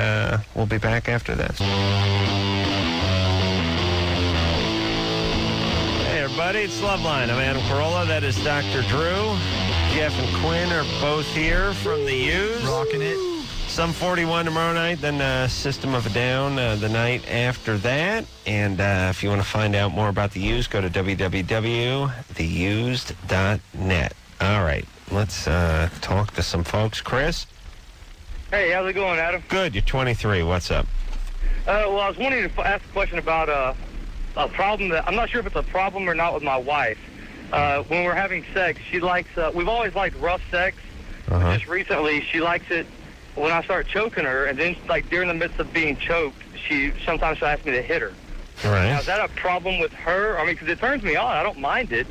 we'll be back after this. Hey, everybody. It's Loveline. I'm Adam Carolla. That is Dr. Drew. Jeff and Quinn are both here from The Used. Rocking it. Some 41 tomorrow night, then System of a Down the night after that. And if you want to find out more about The Used, go to www.theused.net. All right, let's talk to some folks. Chris? Hey, how's it going, Adam? Good, you're 23. What's up? Well, I was wanting to ask a question about a problem that, I'm not sure if it's a problem or not with my wife. When we're having sex, she likes, we've always liked rough sex, but just recently she likes it when I start choking her, and then like during the midst of being choked, sometimes she'll ask me to hit her. Right. Now, is that a problem with her? I mean, because it turns me on. I don't mind it,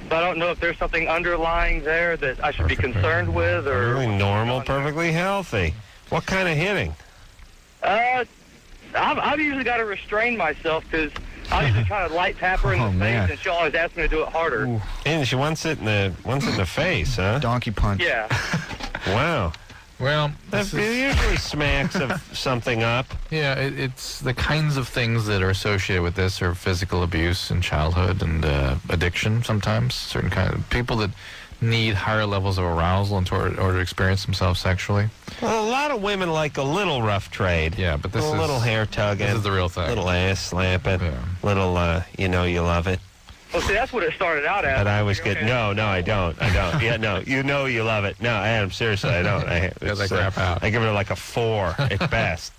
but I don't know if there's something underlying there that I should be concerned with, or perfectly normal, perfectly healthy. What kind of hitting? I've usually got to restrain myself because I usually try to light tap her in the face, and she'll always ask me to do it harder. Ooh. And she wants it in the face, huh? Donkey punch. Yeah. Wow. Well, that usually smacks of something up. Yeah, it's the kinds of things that are associated with this are physical abuse in childhood and addiction sometimes. Certain kind of people that need higher levels of arousal in order to experience themselves sexually. Well, a lot of women like a little rough trade. Yeah, but this is... a little hair tugging. This is the real thing. Little ass slapping. Yeah. Little, you love it. Well, see, that's what it started out as. But I was getting, no, I don't. Yeah, no, you love it. No, Adam, seriously, I don't. It's crap out. I give it like a 4 at best.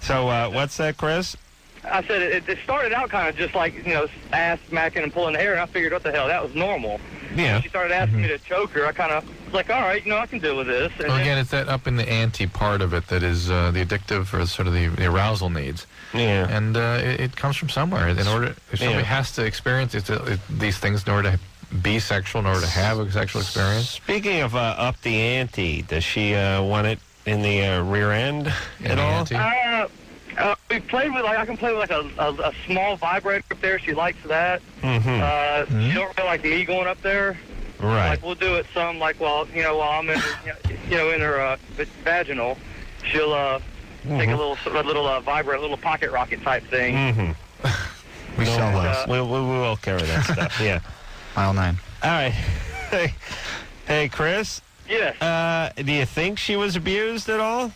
So, what's that, Chris? I said it started out kind of just like, ass smacking and pulling the hair, and I figured, what the hell, that was normal. Yeah. When she started asking me to choke her, I kind of was like, all right, I can deal with this. And well, again, it's that up in the ante part of it that is the addictive or sort of the arousal needs. Yeah. And it comes from somewhere. In order, if somebody has to experience these things in order to be sexual, in order to have a sexual experience. Speaking of up the ante, does she want it in the rear end at all? We played with, I can play with a small vibrator up there. She likes that. She don't really like me going up there. Right. Like, we'll do it some, while I'm in, in her vaginal. She'll take a little vibrator, a little pocket rocket type thing. We sell those. We will carry that stuff. Yeah. Mile 9. All right. Hey, Chris. Yes. Do you think she was abused at all?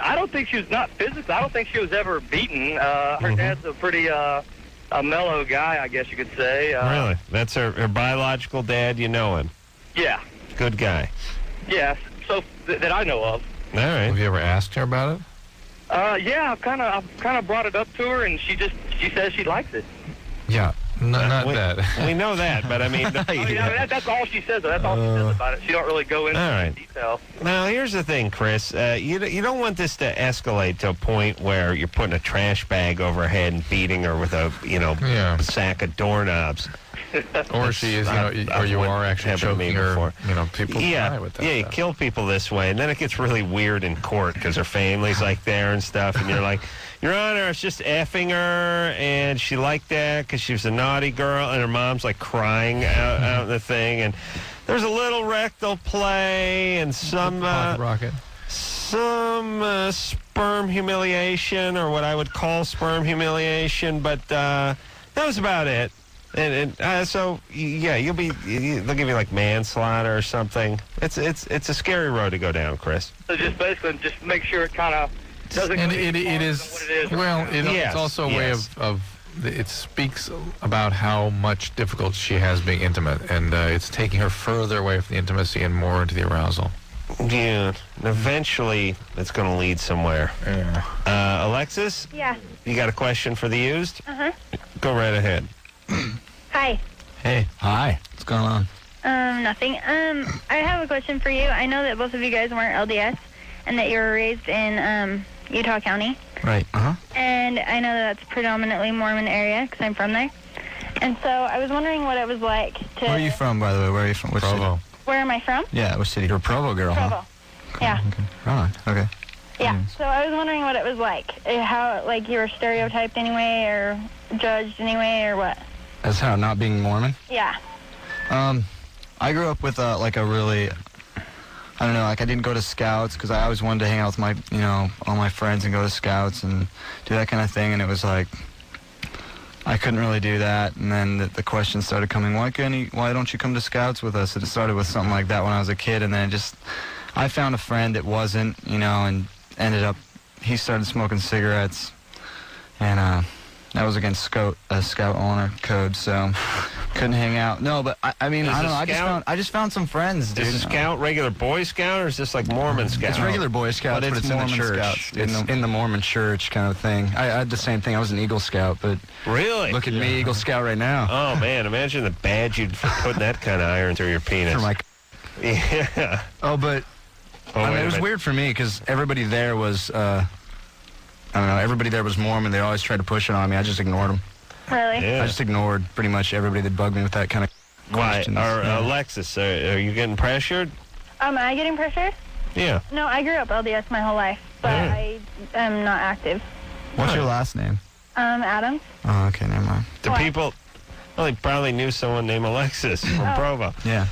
I don't think she was, not physically. I don't think she was ever beaten. Her dad's a pretty a mellow guy, I guess you could say. Really? That's her biological dad. You know him? Yeah. Good guy. Yeah. So that I know of. All right. Have you ever asked her about it? Yeah. I've kind of brought it up to her, and she says she likes it. Yeah. Not that. We know that, but I mean... that's all she says. That's all she says about it. She don't really go into detail. Now, here's the thing, Chris. You don't want this to escalate to a point where you're putting a trash bag over her head and beating her with a, sack of doorknobs. Or she is, or you are actually choking her. People die with that. Yeah, you kill people this way, and then it gets really weird in court because her family's there and stuff, and you're like, Your Honor, I was just effing her, and she liked that because she was a naughty girl, and her mom's crying out in the thing, and there's a little rectal play and some sperm humiliation, or what I would call sperm humiliation, but that was about it. And so they'll give you manslaughter or something. It's a scary road to go down, Chris. So just make sure it kind of doesn't. And it is well. It's also a way of it speaks about how much difficult she has being intimate, and it's taking her further away from the intimacy and more into the arousal. Yeah. Eventually, it's going to lead somewhere. Yeah. Alexis? Yeah. You got a question for the used? Uh-huh. Go right ahead. Hi. Hey. Hi. What's going on? Nothing. I have a question for you. I know that both of you guys weren't LDS and that you were raised in Utah County. Right. Uh-huh. And I know that that's predominantly Mormon area because I'm from there. And so I was wondering what it was like to... Where are you from, by the way? Where are you from? Which Provo. city? Where am I from? Yeah, which city? You're a Provo girl, Provo. huh? Yeah. Okay. Right on. Okay. Yeah. So I was wondering what it was like. How, like, you were stereotyped anyway or judged anyway or what? As how, not being Mormon? Yeah. I grew up with like a really, I don't know, like I didn't go to scouts because I always wanted to hang out with my, you know, all my friends and go to scouts and do that kind of thing. And it was like, I couldn't really do that. And then the questions started coming, why don't you come to scouts with us? And it started with something like that when I was a kid. And then I found a friend that wasn't, you know, and ended up, he started smoking cigarettes. And that was against scout honor code, so couldn't hang out. No, but I mean, I don't know. I just found some friends, dude. Is a scout regular Boy Scout, or is this like Mormon Scout? It's regular Boy Scouts, but it's Mormon in the church. Scouts. It's in the Mormon church kind of thing. I had the same thing. I was an Eagle Scout, but really, look at me, Eagle Scout right now. Oh man, imagine the badge you'd putting that kind of iron through your penis. For my yeah. Oh, but I mean, it was weird for me because everybody there was. I don't know. Everybody there was Mormon. They always tried to push it on me. I just ignored them. Really? Yeah. I just ignored pretty much everybody that bugged me with that kind of questions. Why? Alexis, are you getting pressured? Am I getting pressured? Yeah. No, I grew up LDS my whole life, but I am not active. What's your last name? Adams. Oh, okay, never mind. The people, well, they probably knew someone named Alexis from Provo. Yeah.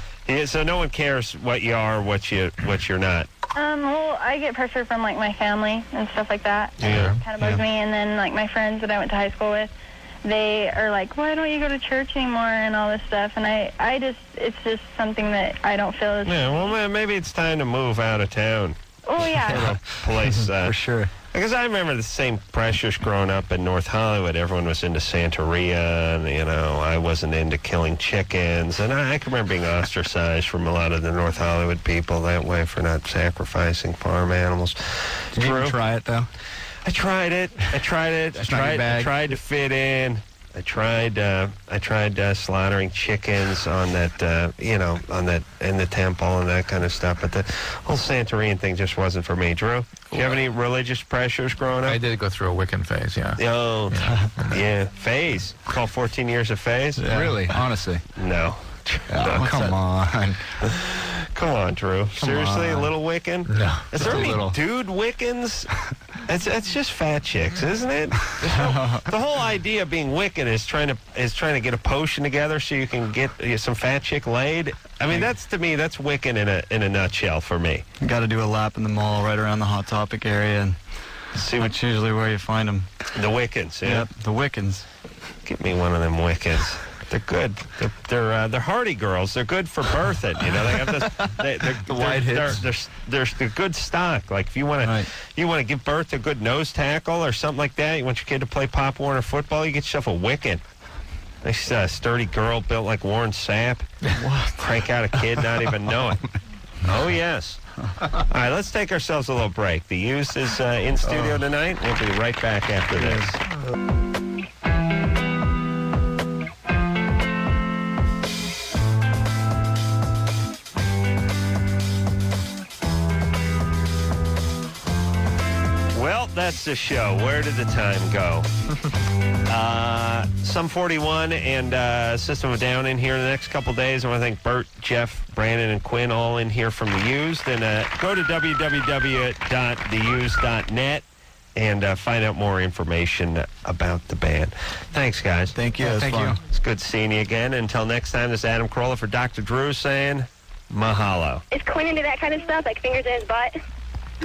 So no one cares what you are, what you're not. Well, I get pressure from, like, my family and stuff like that. Yeah. It kind of bugs me. And then, like, my friends that I went to high school with, they are like, why don't you go to church anymore and all this stuff? And it's just something that I don't feel is... Yeah, well, maybe it's time to move out of town. Oh, yeah. Place. For sure. Because I remember the same pressures growing up in North Hollywood. Everyone was into Santeria, and, you know, I wasn't into killing chickens. And I can remember being ostracized from a lot of the North Hollywood people that way for not sacrificing farm animals. Did you even try it, though? I tried it. I tried to fit in. I tried slaughtering chickens on that, in the temple and that kind of stuff. But the whole Santorian thing just wasn't for me. Drew, do you have any religious pressures growing up? I did go through a Wiccan phase, yeah. Oh, yeah. Phase. Called 14 years of phase? Yeah. Really? Honestly? No. Oh, come on. Come on, Drew. Seriously, a little Wiccan? No. Is there any dude Wiccans? It's just fat chicks, isn't it? The whole idea of being Wiccan is trying to get a potion together so you can get some fat chick laid. I mean, that's Wiccan in a nutshell for me. You got to do a lap in the mall right around the Hot Topic area, and that's usually where you find them. The Wiccans, yeah. Yep, the Wiccans. Get me one of them Wiccans. They're good. They're hardy girls. They're good for birthing. You know, they have this. The white hips. They're good stock. Like if you want to give birth to a good nose tackle or something like that. You want your kid to play Pop Warner football. You get yourself a Wiccan. Nice sturdy girl built like Warren Sapp. Crank out a kid, not even know it. Oh yes. All right, let's take ourselves a little break. The Used is in studio tonight. We'll be right back after this. That's the show. Where did the time go? Sum 41 and System of a Down in here in the next couple days. I want to thank Bert, Jeff, Brandon, and Quinn all in here from The Used. And go to www.theused.net and find out more information about the band. Thanks, guys. Thank you. Thank you. It's good seeing you again. Until next time, this is Adam Carolla for Dr. Drew saying mahalo. Is Quinn into that kind of stuff, like fingers in his butt?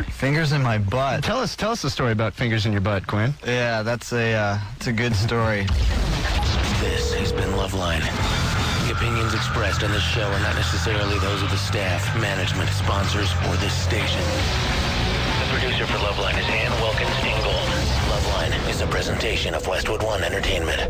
Fingers in my butt. Tell us the story about fingers in your butt, Quinn. Yeah, it's a good story. This has been Loveline. The opinions expressed on this show are not necessarily those of the staff, management, sponsors, or this station. The producer for Loveline is Ann Wilkins Ingold. Loveline is a presentation of Westwood One Entertainment.